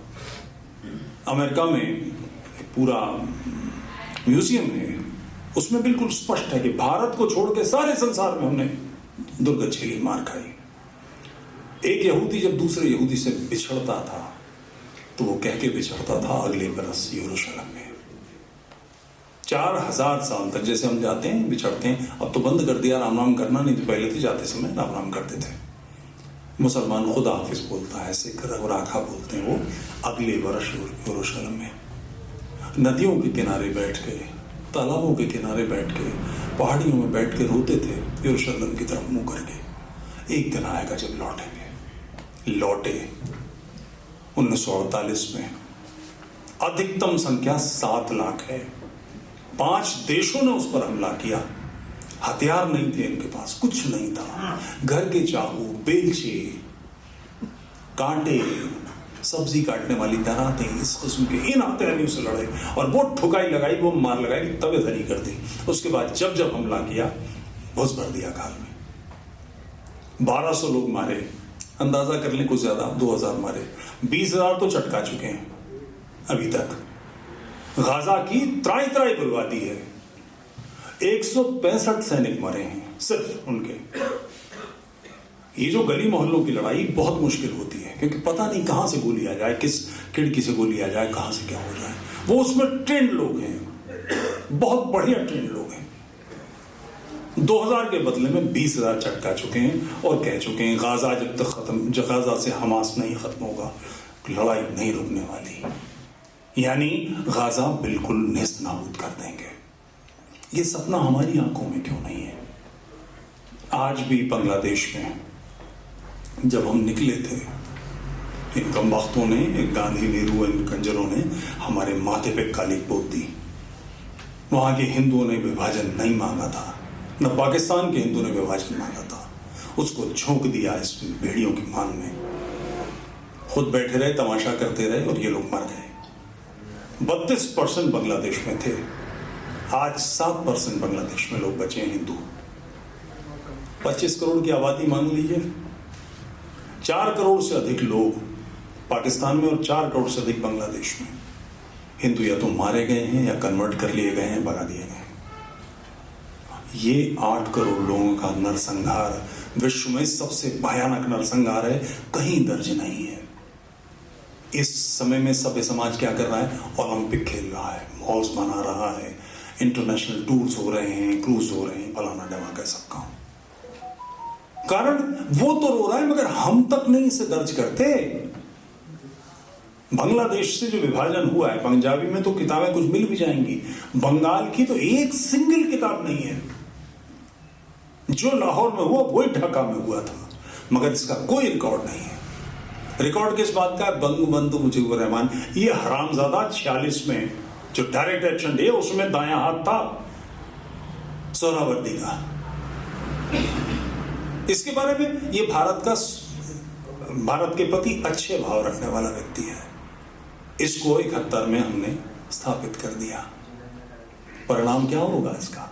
अमेरिका में पूरा म्यूजियम है, उसमें बिल्कुल स्पष्ट है कि भारत को छोड़ के सारे संसार में हमने दुर्गत झेली, मार खाई। एक यहूदी जब दूसरे यहूदी से बिछड़ता था तो वो कह के बिछड़ता था अगले बरस यरूशलेम में। 4000 साल तक जैसे हम जाते हैं बिछड़ते हैं, अब तो बंद कर दिया, राम राम करना, नहीं तो पहले तो जाते समय राम राम करते थे। मुसलमान खुदा हाफिज बोलता है, सिख राखा बोलते हैं, वो अगले वर्ष यरूशलेम में नदियों के किनारे बैठ के, तालाबों के किनारे बैठ के, पहाड़ियों में बैठ के रोते थे यरूशलेम की तरफ मुंह करके। एक दिन आएगा जब लौटेंगे। लौटे 1948 में। अधिकतम संख्या 7 लाख है। 5 देशों ने उस पर हमला किया। हथियार नहीं थे इनके पास, कुछ नहीं था, घर के चाकू, बेलचे, कांटे, सब्जी काटने वाली दरातें, इस किस्म के इन हथियारों से लड़े और वो ठुकाई लगाई, वो मार लगाई, तबे धरी कर दी। उसके बाद जब जब हमला किया भुस भर दिया काल में। 1200 लोग मारे, अंदाजा कर लें कुछ ज्यादा, 2000 मारे, 20,000 तो चटका चुके हैं अभी तक। गाजा की त्राई त्राई बुलवा दी है। 165 सैनिक मरे हैं सिर्फ उनके। ये जो गली मोहल्लों की लड़ाई बहुत मुश्किल होती है, क्योंकि पता नहीं कहां से गोली आ जाए, किस खिड़की से गोली आ जाए, कहां से क्या हो जाए। वो उसमें ट्रेंड लोग हैं, बहुत बढ़िया ट्रेंड लोग हैं। 2000 के बदले में 20,000 चटका चुके हैं और कह चुके हैं गाजा जब तक गाजा से हमास नहीं खत्म होगा लड़ाई नहीं रुकने वाली। यानी गाजा बिल्कुल नेस्त नाबूद कर देंगे। ये सपना हमारी आंखों में क्यों नहीं है? आज भी बांग्लादेश में जब हम निकले थे, इन कम वक्तों ने, गांधी, नेहरू, इन कंजरों ने हमारे माथे पे काली पोत दी। वहां के हिंदुओं ने विभाजन नहीं मांगा था, न पाकिस्तान के हिंदुओं ने विभाजन मांगा था, उसको झोंक दिया इस भेड़ियों की मान में। खुद बैठे रहे, तमाशा करते रहे और ये लोग मर गए। 32% बांग्लादेश में थे, आज 7% बांग्लादेश में लोग बचे हैं हिंदू। 25 करोड़ की आबादी मान लीजिए, 4 करोड़ से अधिक लोग पाकिस्तान में और 4 करोड़ से अधिक बांग्लादेश में। हिंदू या तो मारे गए हैं या कन्वर्ट कर लिए गए हैं, भगा दिए गए हैं। ये 8 करोड़ लोगों का नरसंहार विश्व में सबसे भयानक नरसंहार है, कहीं दर्ज नहीं है। इस समय में सभ्य समाज क्या कर रहा है? ओलंपिक खेल रहा है, मॉल्स बना रहा है, इंटरनेशनल टूर्स हो रहे हैं, क्रूज हो रहे हैं, फलाना ढमाका सब काम। कारण वो तो रो रहा है, मगर हम तक नहीं इसे दर्ज करते। बांग्लादेश से जो विभाजन हुआ है, पंजाबी में तो किताबें कुछ मिल भी जाएंगी, बंगाल की तो एक सिंगल किताब नहीं है। जो लाहौर में हुआ वही ढाका में हुआ था, मगर इसका कोई रिकॉर्ड नहीं है। रिकॉर्ड किस बात का? बंगबंधु मुजीबुर रहमान, ये हरामजादा 46 में जो डायरेक्ट एक्शन डे, उसमें दायां हाथ था सोहरावर्दी का। इसके बारे में ये भारत के प्रति अच्छे भाव रखने वाला व्यक्ति है। इसको 71 में हमने स्थापित कर दिया। परिणाम क्या होगा इसका?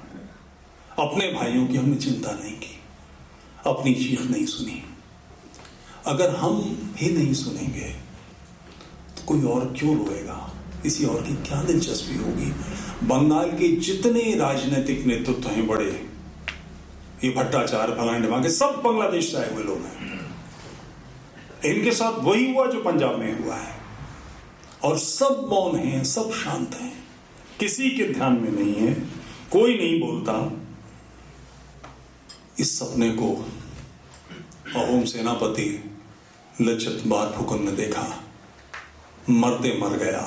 अपने भाइयों की हमने चिंता नहीं की, अपनी चीख नहीं सुनी। अगर हम ही नहीं सुनेंगे तो कोई और क्यों रोएगा? किसी और की क्या दिलचस्पी होगी? बंगाल के जितने राजनीतिक नेतृत्व हैं बड़े, ये भट्टाचार्य, फलाने ढमाके, सब बांग्लादेश से आए हुए लोग हैं। इनके साथ वही हुआ जो पंजाब में हुआ है, और सब मौन हैं, सब शांत हैं, किसी के ध्यान में नहीं है, कोई नहीं बोलता। इस सपने को अहोम सेनापति लचित बरफुकन ने देखा, मरते मर गया,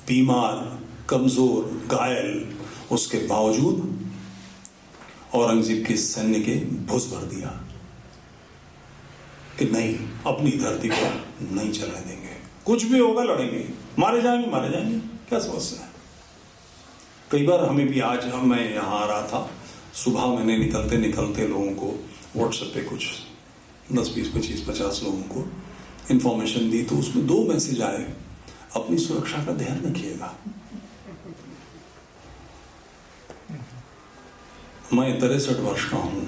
बीमार, कमजोर, घायल, उसके बावजूद औरंगजेब के सैन्य के भुस भर दिया कि नहीं, अपनी धरती पर नहीं चलने देंगे, कुछ भी होगा लड़ेंगे, मारे जाएंगे, क्या समस्या है? कई बार हमें भी, आज मैं यहाँ आ रहा था, सुबह मैंने निकलते लोगों को व्हाट्सएप पे कुछ 10, 20, 25, 50 लोगों को इंफॉर्मेशन दी, तो उसमें 2 मैसेज आए, अपनी सुरक्षा का ध्यान रखिएगा। मैं 63 वर्ष का हूँ,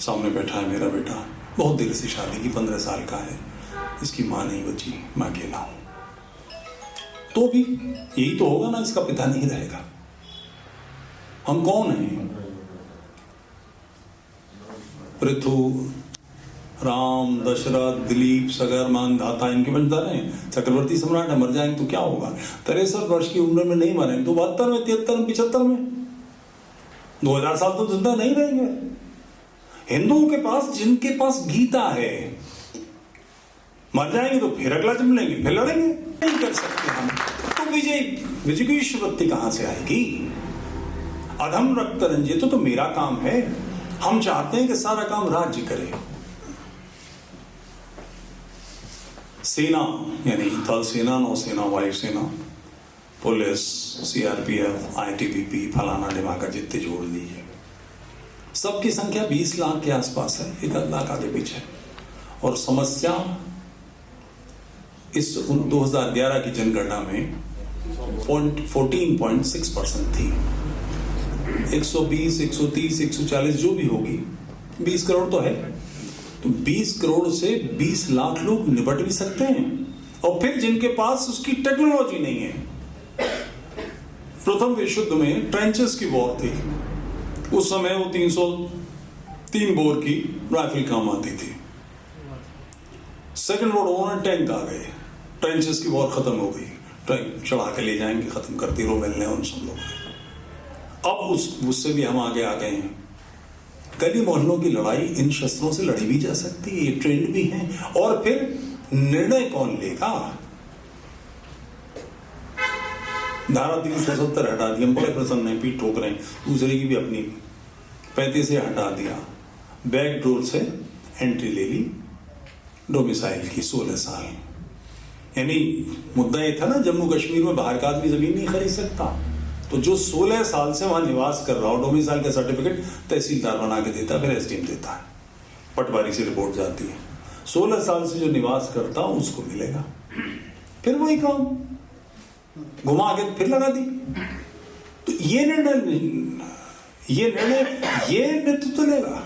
सामने बैठा है मेरा बेटा, बहुत देर से शादी की, 15 साल का है, इसकी माँ नहीं बची, मैं अकेला हूँ। तो भी यही तो होगा ना, इसका पिता नहीं रहेगा। हम कौन हैं? पृथु, राम, दशरथ, दिलीप, सगर, मानधाता, इनके वंशधर हैं। चक्रवर्ती सम्राट है, मर जाएंगे तो क्या होगा? 63 वर्ष की उम्र में नहीं मरेंगे तो 72 में, 73 में, 75 में, 2000 साल तो जिंदा नहीं रहेंगे। हिंदुओं के पास, जिनके पास गीता है, मर जाएंगे तो फिर अगला जन्म लेंगे, फिर लड़ेंगे। नहीं कर सकते हम तो विजय की ईश्वरवृत्ति कहां से आएगी? अधम रक्त रंजित तो मेरा काम है। हम चाहते हैं कि सारा काम राज्य करे। सेना यानी थल सेना, नौसेना, वायुसेना, पुलिस, सीआरपीएफ, आईटीबीपी, फलाना ढिमाका, जितने जोड़ लीजिए, सबकी संख्या 20 लाख के आसपास है, 1 लाख आगे पीछे। और समस्या इस 2011 की जनगणना में 14.6% थी। 120, 130, 140 जो भी होगी, 20 करोड़ तो है, तो 20 करोड़ से 20 लाख लोग निपट भी सकते हैं। और फिर जिनके पास उसकी टेक्नोलॉजी नहीं है। प्रथम विश्व युद्ध में ट्रेंचेस की वॉर थी, उस समय वो 303 बोर की राइफल काम आती थी। सेकेंड वर्ल्ड वॉर में टैंक आ गए, ट्रेंचेस की वॉर खत्म हो गई, टैंक चढ़ा के ले जाएंगे, खत्म करती रोमेल ने उन सब लोग। अब उससे भी हम आगे आ गए हैं। गली मोहल्लों की लड़ाई इन शस्त्रों से लड़ी भी जा सकती है, ये ट्रेंड भी है। और फिर निर्णय कौन लेगा? धारा 370 हटा दी, हम बड़े प्रसन्न हैं, पीठ ठोक रहे हैं, दूसरे की भी अपनी 35 से हटा दिया, बैक डोर से एंट्री ले ली, डोमिसाइल की 16 साल। यानी मुद्दा ये था ना, जम्मू कश्मीर में बाहर का आदमी जमीन नहीं खरीद सकता, तो जो 16 साल से वहां निवास कर रहा हो, डोमिसाइल का सर्टिफिकेट तहसीलदार बना के देता है, फिर एसडीएम देता है, पटवारी से रिपोर्ट जाती है। 16 साल से जो निवास करता उसको मिलेगा। फिर वही काम घुमा के फिर लगा दी। तो ये नेतृत्व लेगा,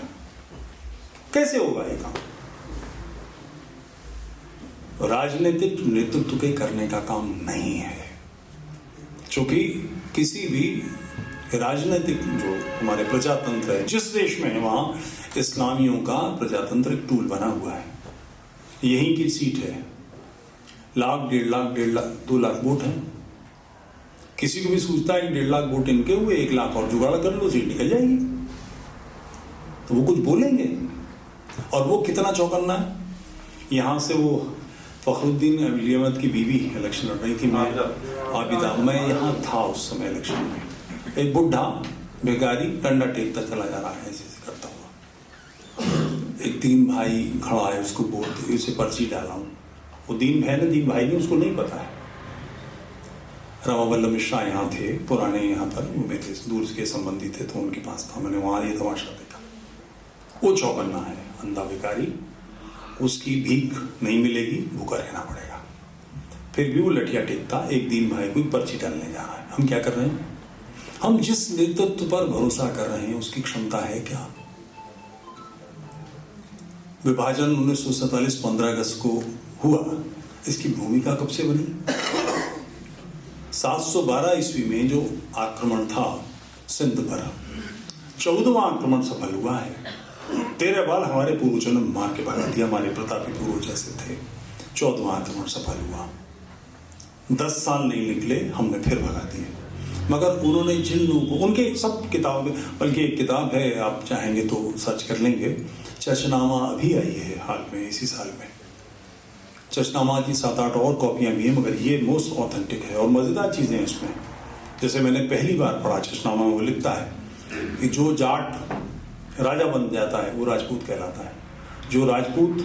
कैसे होगा ये काम? राजनीतिक नेतृत्व के करने का काम नहीं है, क्योंकि किसी भी राजनीतिक जो हमारे प्रजातंत्र है, जिस देश में है वहां इस्लामियों का प्रजातंत्र एक टूल बना हुआ है। यहीं की सीट है, 1 लाख 1.5 लाख 1.5 लाख 2 लाख वोट है। किसी को भी सोचता है कि 1.5 लाख वोट इनके हुए, 1 लाख और जुगाड़ कर लो, सीट निकल जाएगी। तो वो कुछ बोलेंगे, और वो कितना चौकन्ना है। यहां से वो फखरुद्दीन अली अहमद की बीवी इलेक्शन लड़ रही थी, मैं यहाँ था उस समय इलेक्शन में। एक बुढ़ा भिखारी डंडा टेकता चला जा रहा है, ऐसे करता हुआ। एक दीन भाई खड़ा है, उसको बोलते उसे पर्ची डाला हूँ। वो दीन भाई नहीं, उसको नहीं पता है। रामा वल्लभ मिश्रा यहाँ थे, पुराने यहाँ पर मेरे दूर के संबंधी थे, तो उनके पास था। मैंने वहाँ ये तमाशा देखा। वो चौकन्ना है, अंधा भिखारी, उसकी भीख नहीं मिलेगी, भूखा रहना पड़ेगा। फिर भी वो लठिया टेकता, एक दीन भाई को पर्ची डालने जा रहा है। हम क्या कर रहे हैं? हम जिस नेतृत्व पर भरोसा कर रहे हैं उसकी क्षमता है क्या? विभाजन 1947 15 अगस्त को हुआ, इसकी भूमिका कब से बनी? 712 ईस्वी में जो आक्रमण था सिंध पर, 14वां आक्रमण सफल हुआ है। 13 बार हमारे पूर्वजों ने मार के भगा दिया, हमारे प्रतापी पूर्वज जैसे थे। 14वां आक्रमण सफल हुआ, 10 साल नहीं निकले, हमने फिर भगा दिए। मगर उन्होंने जिन लोगों को, उनके सब किताब, बल्कि एक किताब है, आप चाहेंगे तो सर्च कर लेंगे, चचनामा अभी आई है हाल में, इसी साल में। चचनामा की 7-8 और कॉपियां भी हैं, मगर ये मोस्ट ऑथेंटिक है। और मजेदार चीजें हैं इसमें। जैसे मैंने पहली बार पढ़ा चचनामा में, वो लिखता है कि जो जाट राजा बन जाता है वो राजपूत कहलाता है, जो राजपूत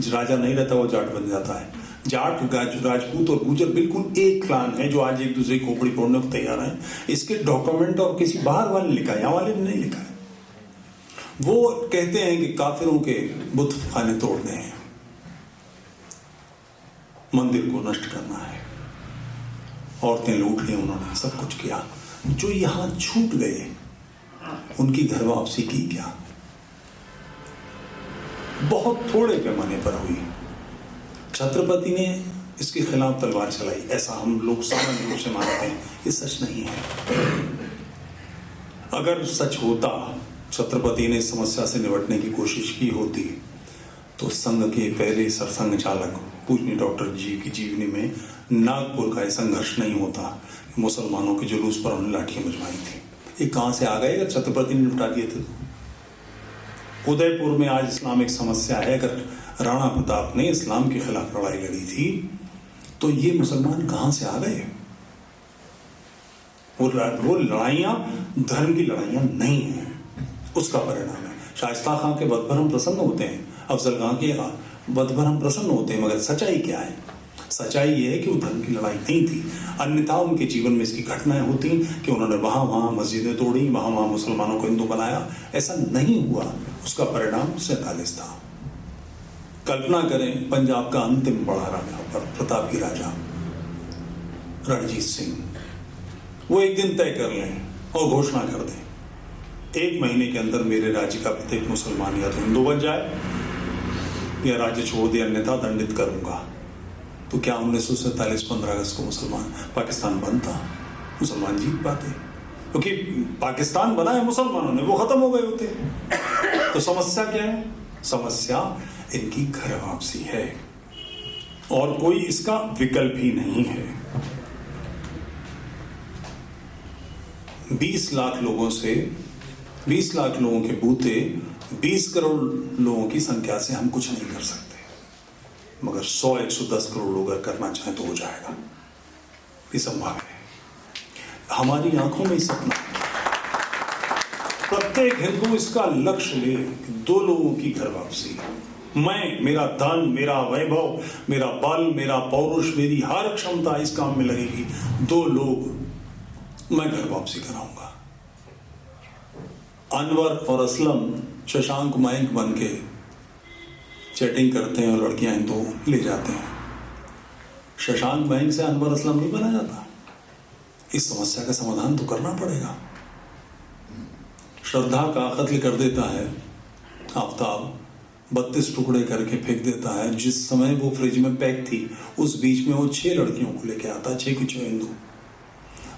राजा नहीं रहता वो जाट बन जाता है। जाट, राजपूत और गुजर बिल्कुल एक क्लान है, जो आज एक दूसरे की खोपड़ी फोड़ने को तैयार है। इसके डॉक्यूमेंट और किसी बाहर वाले ने लिखा है, यहाँ वाले ने नहीं लिखा है। वो कहते हैं कि काफिरों के बुत खाने तोड़ने हैं, मंदिर को नष्ट करना है, औरतें लूट ली उन्होंने, सब कुछ किया। जो यहां छूट गए उनकी घर वापसी की क्या? बहुत थोड़े पैमाने पर हुई। छत्रपति ने इसके खिलाफ तलवार चलाई, ऐसा हम लोग सामान्य रूप से मानते हैं। ये सच नहीं है। अगर सच होता, छत्रपति ने इस समस्या से निपटने की कोशिश की होती, तो संघ के पहले सरसंघ चालक पूजनीय डॉक्टर जी की जीवनी में नागपुर का संघर्ष नहीं होता। मुसलमानों के जुलूस पर उन्होंने लाठियां बजवाई थी। ये कहां से आ गए? अगर छत्रपति ने निपटा दिए थे तो। उदयपुर में आज इस्लामिक समस्या है, अगर राणा प्रताप ने इस्लाम के खिलाफ लड़ाई लड़ी थी, तो ये मुसलमान कहां से आ गए? वो लड़ाइयां धर्म की लड़ाइयां नहीं है, उसका परिणाम है। शाइस्ता खां के वध पर हम प्रसन्न होते हैं, अफजल खां के वध पर हम प्रसन्न होते हैं, मगर सच्चाई क्या है? सच्चाई ये है कि वो धर्म की लड़ाई नहीं थी। अन्यथा उनके जीवन में इसकी घटनाएं होती कि उन्होंने वहां मस्जिदें तोड़ी, वहां मुसलमानों को हिंदू बनाया। ऐसा नहीं हुआ। उसका परिणाम 47 था। कल्पना करें, पंजाब का अंतिम बड़ा राजा, प्रतापी राजा रणजीत सिंह, वो एक दिन तय कर लें और घोषणा कर दें, 1 महीने के अंदर मेरे राज्य का प्रत्येक मुसलमान या तो हिंदू बन जाए या राज्य छोड़ दे, अन्यथा दंडित करूंगा। तो क्या 1947 15 अगस्त को पाकिस्तान बनता? मुसलमान जीत पाते? क्योंकि पाकिस्तान बना है मुसलमानों ने, वो खत्म हो गए होते। तो समस्या क्या है? समस्या इनकी घर वापसी है, और कोई इसका विकल्प ही नहीं है। 20 लाख लोगों से, 20 लाख लोगों के बूते 20 करोड़ लोगों की संख्या से हम कुछ नहीं कर सकते, मगर 100-110 करोड़ लोग अगर करना चाहें तो हो जाएगा। ये संभव है। हमारी आंखों में सपना है। प्रत्येक हिंदू इसका लक्ष्य ले कि 2 लोगों की घर वापसी। मैं, मेरा धन, मेरा वैभव, मेरा बल, मेरा पौरुष, मेरी हर क्षमता इस काम में लगेगी, 2 लोग मैं घर वापसी कराऊंगा। अनवर और असलम शशांक मयंक बन के चैटिंग करते हैं और लड़कियां इनको ले जाते हैं। शशांक मयंक से अनवर असलम नहीं बना जाता। इस समस्या का समाधान तो करना पड़ेगा। श्रद्धा का कत्ल कर देता है आफ्ताब, 32 टुकड़े करके फेंक देता है। जिस समय वो फ्रिज में पैक थी उस बीच में वो 6 लड़कियों को लेके आता है, 6 की 6 हिंदू।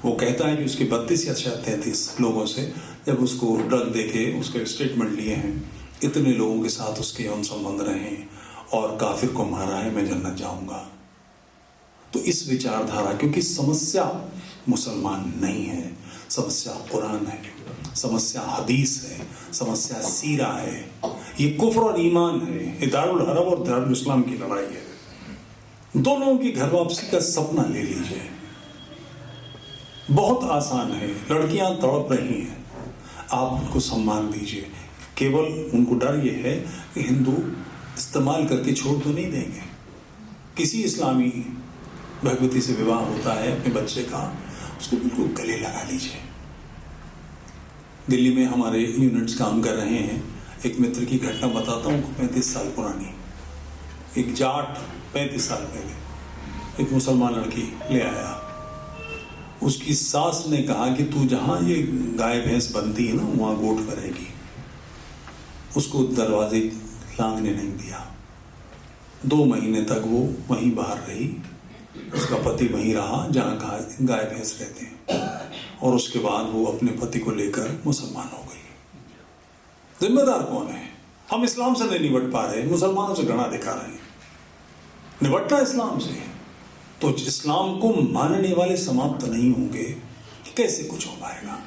वो कहता है कि उसके 32 या 33 लोगों से जब उसको ड्रग देके उसके स्टेटमेंट लिए हैं, इतने लोगों के साथ उसके यौन संबंध रहे हैं और काफिर को मारा है, मैं जन्नत जाऊंगा। तो इस विचारधारा, क्योंकि समस्या मुसलमान नहीं है, समस्या कुरान है, समस्या हदीस है, समस्या सीरा है, ये कुफ्र और ईमान है, ये दारुल हरब और दारुल इस्लाम की लड़ाई है। दोनों की घर वापसी का सपना ले लीजिए, बहुत आसान है। लड़कियां तड़प रही हैं, आप उनको सम्मान दीजिए। केवल उनको डर ये है कि हिंदू इस्तेमाल करके छोड़ तो नहीं देंगे। किसी इस्लामी भगवती से विवाह होता है अपने बच्चे का, उसको बिल्कुल गले लगा लीजिए। दिल्ली में हमारे यूनिट्स काम कर रहे हैं। एक मित्र की घटना बताता हूँ, 35 साल पुरानी। एक जाट 35 साल पहले एक मुसलमान लड़की ले आया। उसकी सास ने कहा कि तू जहाँ ये गाय भैंस बनती है ना, वहाँ गोठ करेगी। उसको दरवाजे लांघने नहीं दिया। 2 महीने तक वो वहीं बाहर रही। उसका पति वहीं रहा जहाँ गाय भैंस रहते हैं, और उसके बाद वो अपने पति को लेकर मुसलमान हो गई। जिम्मेदार कौन है? हम इस्लाम से नहीं निपट पा रहे, मुसलमानों से घृणा दिखा रहे हैं। निपटना इस्लाम से है, तो इस्लाम को मानने वाले समाप्त नहीं होंगे, कैसे कुछ हो पाएगा?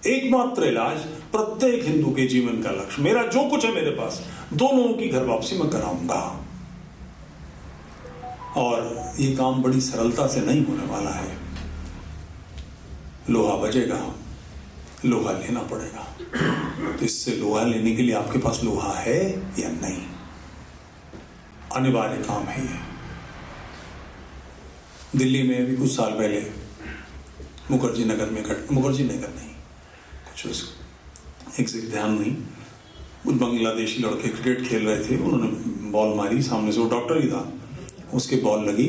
एकमात्र इलाज प्रत्येक हिंदू के जीवन का लक्ष्य, मेरा जो कुछ है मेरे पास, 2 लोगों की घर वापसी मैं कराऊंगा। और ये काम बड़ी सरलता से नहीं होने वाला है। लोहा बजेगा, लोहा लेना पड़ेगा। तो इससे लोहा लेने के लिए आपके पास लोहा है या नहीं, अनिवार्य काम है ये। दिल्ली में अभी कुछ साल पहले मुखर्जी नगर नहीं, कुछ एग्जैक्ट ध्यान नहीं, कुछ बांग्लादेशी लड़के क्रिकेट खेल रहे थे। उन्होंने बॉल मारी, सामने से वो डॉक्टर ही था, उसके बॉल लगी,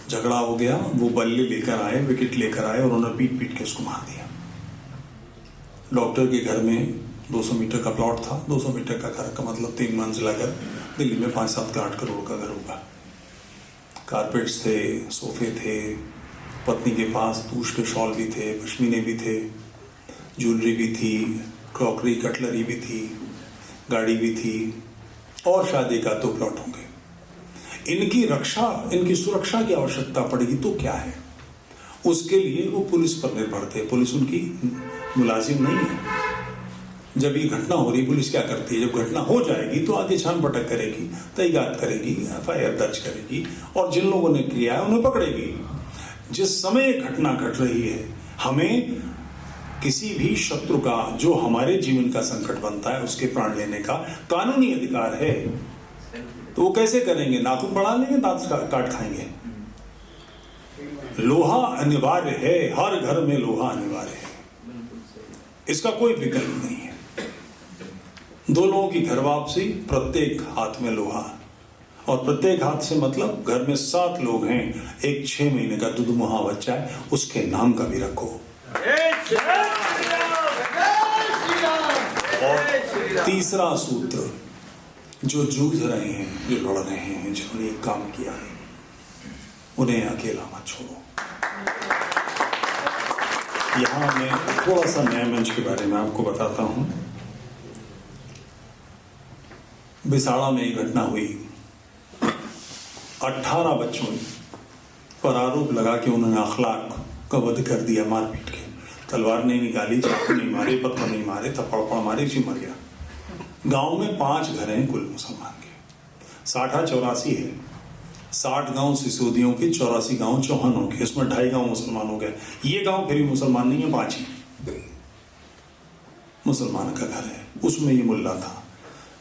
झगड़ा हो गया। वो बल्ले लेकर आए, विकेट लेकर आए और उन्होंने पीट के उसको मार दिया। डॉक्टर के घर में 200 मीटर का प्लॉट था। 200 मीटर का घर का मतलब 3 मंजिला घर। दिल्ली में 5, 7, 8 करोड़ का घर होगा। कारपेट्स थे, सोफे थे, पत्नी के पास तूश के शॉल भी थे, पश्मीने भी थे, ज्वेलरी भी थी, क्रॉकरी कटलरी भी थी, गाड़ी भी थी, और शादी का 2 प्लॉट होंगे। इनकी रक्षा, इनकी सुरक्षा की आवश्यकता पड़ेगी तो क्या है? उसके लिए वो पुलिस पर निर्भर थे। पुलिस उनकी मुलाजिम नहीं है। जब ये घटना हो रही, पुलिस क्या करती है? जब घटना हो जाएगी तो आगे छान पटक करेगी, तहकीकात करेगी, FIR दर्ज करेगी और जिन लोगों ने किया है उन्हें पकड़ेगी। जिस समय घटना घट रही है, हमें किसी भी शत्रु का, जो हमारे जीवन का संकट बनता है, उसके प्राण लेने का कानूनी अधिकार है। तो वो कैसे करेंगे? नाखून बढ़ा लेंगे, दांत काट खाएंगे। लोहा अनिवार्य है, हर घर में लोहा अनिवार्य है, इसका कोई विकल्प नहीं है। 2 लोगों की घर वापसी, प्रत्येक हाथ में लोहा, और प्रत्येक हाथ से मतलब घर में 7 लोग हैं, एक 6 महीने का दुधमुहा बच्चा है, उसके नाम का भी रखो। और तीसरा सूत्र, जो जूझ रहे हैं, जो लड़ रहे हैं, जिन्होंने एक काम किया है, उन्हें अकेला मत छोड़ो। यहां मैं थोड़ा सा न्याय मंच के बारे में आपको बताता हूं। बिसाड़ा में एक घटना हुई। 18 बच्चों पर आरोप लगा कि उन्होंने अखलाक का वध कर दिया मारपीट के। तलवार नहीं निकाली, चाकू नहीं मारे, पत्थर नहीं मारे, थप्पड़ मारे, उसी मर गया। गांव में 5 घर हैं कुल मुसलमान के, 60-84 है। 60 गांव सिसोदियों के, 84 गांव चौहानों के, इसमें 2.5 गांव मुसलमान हो गए। ये गांव फिर भी मुसलमान नहीं है, 5 ही। मुसलमान का घर है, उसमें ये मुल्ला था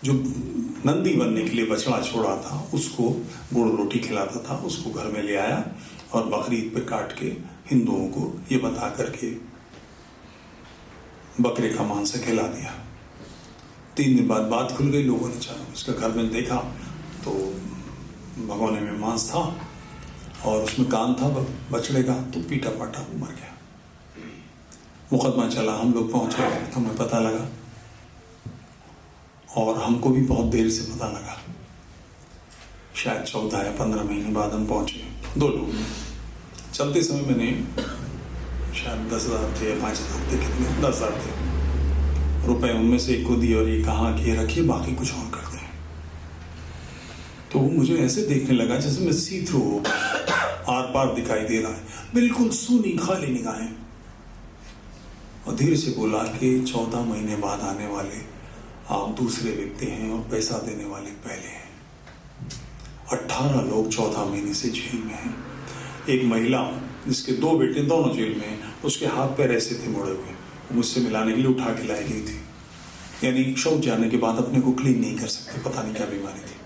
जो नंदी बनने के लिए बछड़ा छोड़ा था, उसको गुड़ रोटी खिलाता था, उसको घर में ले आया और बकरी ईद पे काट के हिंदुओं को ये बता करके बकरे का मांस खिला दिया। 3 दिन बाद बात खुल गई, लोगों ने चला उसका घर में देखा तो भगोने में मांस था और उसमें कान था बछड़े का, तो पीटा पाटा मर गया। मुकदमा चला, हम लोग पहुंचे, हमें पता लगा और हमको भी बहुत देर से पता लगा, शायद 14 या 15 महीने बाद हम पहुंचे। 2 लोग चलते समय मैंने शायद 10,000 थे या 5,000 थे, कितने 10,000 थे रुपए, उनमें से एक को दिए और ये कहा कि रखिए बाकी कुछ और करते हैं। तो वो मुझे ऐसे देखने लगा जैसे मैं सी थ्रू हो, आर पार दिखाई दे रहा है, बिल्कुल सूनी खाली निगाहें, और धीरे से बोला कि 14 महीने बाद आने वाले आप दूसरे व्यक्ति हैं और पैसा देने वाले पहले हैं। 18 लोग 14 महीने से जेल में हैं। एक महिला जिसके 2 बेटे दोनों जेल में हैं, उसके हाथ पैर ऐसे थे मुड़े हुए, मुझसे मिलाने के लिए उठा के लाई गई थी। यानी शौच जाने के बाद अपने को क्लीन नहीं कर सकते, पता नहीं क्या बीमारी थी।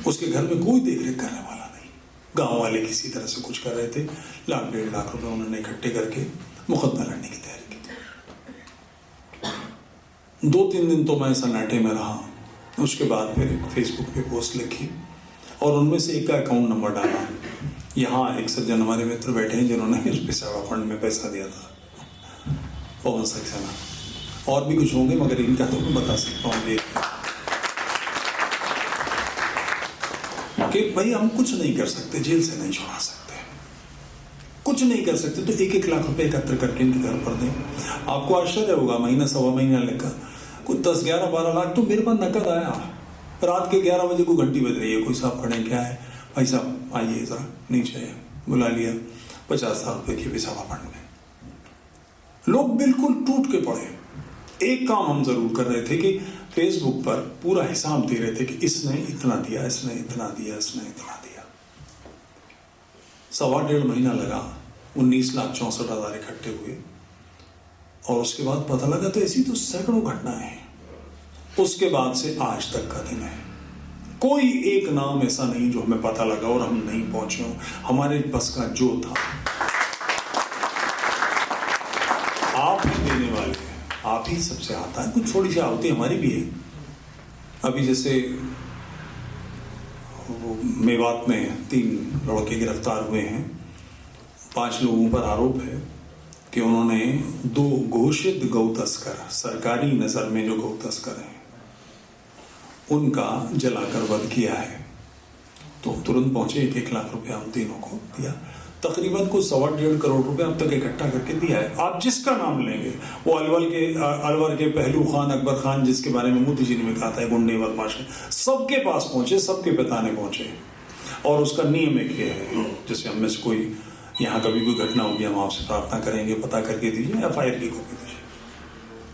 उसके घर में कोई देख रेख करने वाला नहीं, गांव वाले किसी तरह से कुछ कर रहे थे। 1.5 लाख रुपए उन्होंने इकट्ठे करके मुकदमा लड़ने की तैयारी की थी। 2-3 दिन तो मैं सन्नाटे में रहा, उसके बाद फिर फेसबुक पे पोस्ट लिखी और उनमें से एक का अकाउंट नंबर डाला। यहाँ एक सज्जन हमारे मित्र बैठे हैं जिन्होंने इस पे सेवा फंड में पैसा दिया था, पवन सक्सेना, और भी कुछ होंगे मगर इनका तो मैं बता सकता हूँ कि भाई हम कुछ नहीं कर सकते, जेल से नहीं छुड़ा सकते, कुछ नहीं कर सकते, तो 1-1 लाख रुपए एकत्र करके इनके घर पर दें। आपको आश्चर्य होगा, महीना सवा महीना लेकर कुछ 10-11-12 लाख तो मेरे पास नकद आया। रात के 11 बजे को घंटी बज रही है, कोई साहब खड़े, क्या है भाई साहब आइए जरा नीचे, बुला लिया, 50,000 रुपए की भी सेवा फंड में। लोग बिल्कुल टूट के पड़े। एक काम हम जरूर कर रहे थे कि फेसबुक पर पूरा हिसाब दे रहे थे कि इसने इतना दिया, इसने इतना दिया, इसने इतना दिया। 1.5 महीना लगा, 19,64,000 इकट्ठे हुए और उसके बाद पता लगा तो ऐसी तो सैकड़ों घटनाएं हैं। उसके बाद से आज तक का दिन है, कोई एक नाम ऐसा नहीं जो हमें पता लगा और हम नहीं पहुंचे हो। हमारे बस का जो था, आप ही देने वाले हैं, आप ही सबसे आता है। कुछ थोड़ी सी आवती हमारी भी है। अभी जैसे मेवात में 3 लड़के गिरफ्तार हुए हैं, 5 लोगों पर आरोप है कि उन्होंने 2 घोषित गौ तस्कर, सरकारी नजर में जो गौ तस्कर हैं, उनका जलाकर वध किया है। तो तुरंत पहुंचे, 1-1 लाख रुपया हम तीनों को दिया। तकरीबन कुछ 1.25 करोड़ रुपए अब तक इकट्ठा करके दिया है। आप जिसका नाम लेंगे, वो अलवर के पहलू खान, अकबर खान, जिसके बारे में मोदी जी ने कहा था गुंडे बदमाश है, सबके पास पहुंचे, सबके पिताने पहुंचे। और उसका नियम एक ये है, जैसे हम में से कोई यहाँ कभी कोई घटना होगी, हम आपसे प्रार्थना करेंगे, पता करके दीजिए, FIR की कॉपी दीजिए,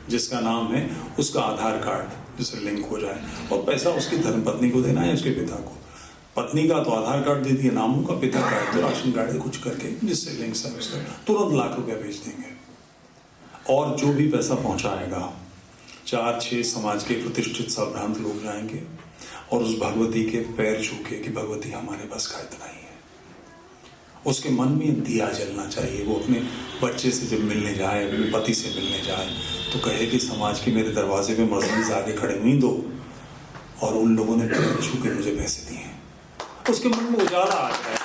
जिसका नाम है उसका आधार कार्ड जिससे लिंक हो जाए, और पैसा उसकी धर्मपत्नी को देना है, उसके पिता को। पत्नी का तो आधार कार्ड दे दिए, नाम का, पिता का है तो राशन कार्ड है, कुछ करके जिससे लिंक है उसका, तुरंत लाख रुपया भेज देंगे। और जो भी पैसा पहुंचाएगा, 4-6 समाज के प्रतिष्ठित संभ्रांत लोग जाएंगे और उस भगवती के पैर छू के कि भगवती हमारे बस का इतना ही है। उसके मन में दिया जलना चाहिए। वो अपने बच्चे से जब मिलने जाए, अपने पति से मिलने जाए, तो कहे कि समाज के मेरे दरवाजे पे मर्सिडीज आगे खड़े हुई 2 और उन लोगों ने पैर छू के मुझे पैसे दिए। उसके मन में उजाला आ जाए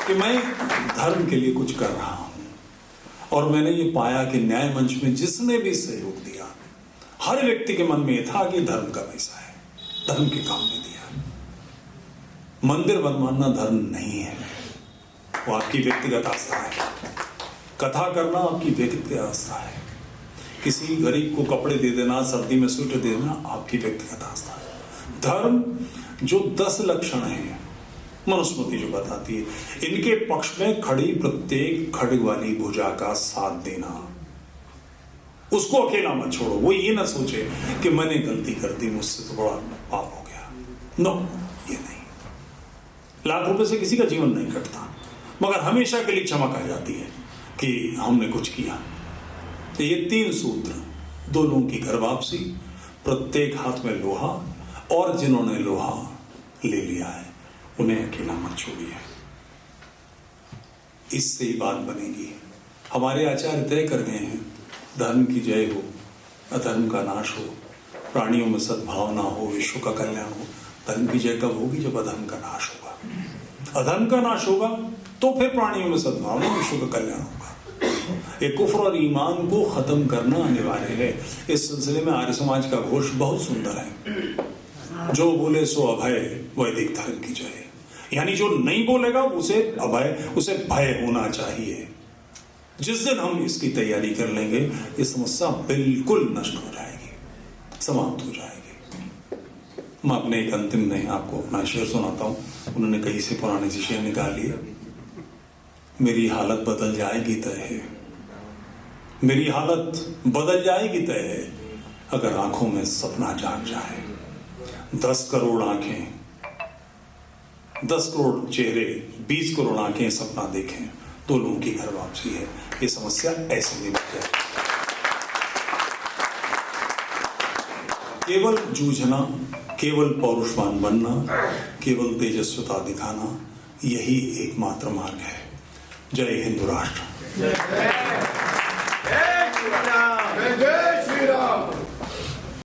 कि मैं धर्म के लिए कुछ कर रहा हूं। और मैंने ये पाया कि न्याय मंच में जिसने भी सहयोग दिया, हर व्यक्ति के मन में ये था कि धर्म का पैसा है, धर्म के काम में दिया। मंदिर बनवाना धर्म नहीं है, वो आपकी व्यक्तिगत आस्था है। कथा करना आपकी व्यक्तिगत आस्था है। किसी गरीब को कपड़े दे देना, सर्दी में स्वेटर दे देना आपकी व्यक्तिगत आस्था है। धर्म जो 10 लक्षण हैं, मनुस्मृति जो बताती है, इनके पक्ष में खड़ी प्रत्येक खड्ग वाली भुजा का साथ देना। उसको अकेला मत छोड़ो। वो ये ना सोचे कि मैंने गलती कर दी, मुझसे तो बड़ा पाप हो गया। नो, ये नहीं। लाख रुपए से किसी का जीवन नहीं कटता, मगर हमेशा के लिए क्षमा कह जाती है कि हमने कुछ किया। तो ये 3 सूत्र, 2 लोगों की घर वापसी, प्रत्येक हाथ में लोहा, और जिन्होंने लोहा ले लिया है उन्हें अकेला मत छोड़िए। इससे ही बात बनेगी। हमारे आचार्य तय कर गए हैं, धर्म की जय हो, अधर्म का नाश हो, प्राणियों में सद्भावना हो, विश्व का कल्याण हो। धर्म की जय कब होगी? जब अधर्म का नाश होगा। अधर्म का नाश होगा तो फिर प्राणियों में सद्भावना, विश्व का कल्याण होगा। ये कुफ्र और ईमान को खत्म करना अनिवार्य है। इस सिलसिले में आर्य समाज का घोष बहुत सुंदर है, जो बोले सो अभय वैदिक धर्म की जय। यानी जो नहीं बोलेगा उसे अभय, उसे भय होना चाहिए। जिस दिन हम इसकी तैयारी कर लेंगे ये समस्या बिल्कुल नष्ट हो जाएगी, समाप्त हो जाएगी। मैं अपने एक अंतिम में आपको अपना शेर सुनाता हूं। उन्होंने कहीं से पुराने से शेर निकाल लिए। मेरी हालत बदल जाएगी तय है, मेरी हालत बदल जाएगी तय है, अगर आंखों में सपना जाग जाए। 10 करोड़ आंखें, 10 करोड़ चेहरे, 20 करोड़ आंखें सपना देखें, 2 लोगों की घर वापसी है। ये समस्या ऐसे नहीं मिट जाए। केवल जूझना, केवल पौरुषवान बनना, केवल तेजस्विता दिखाना, यही एकमात्र मार्ग है। जय हिंद राष्ट्र।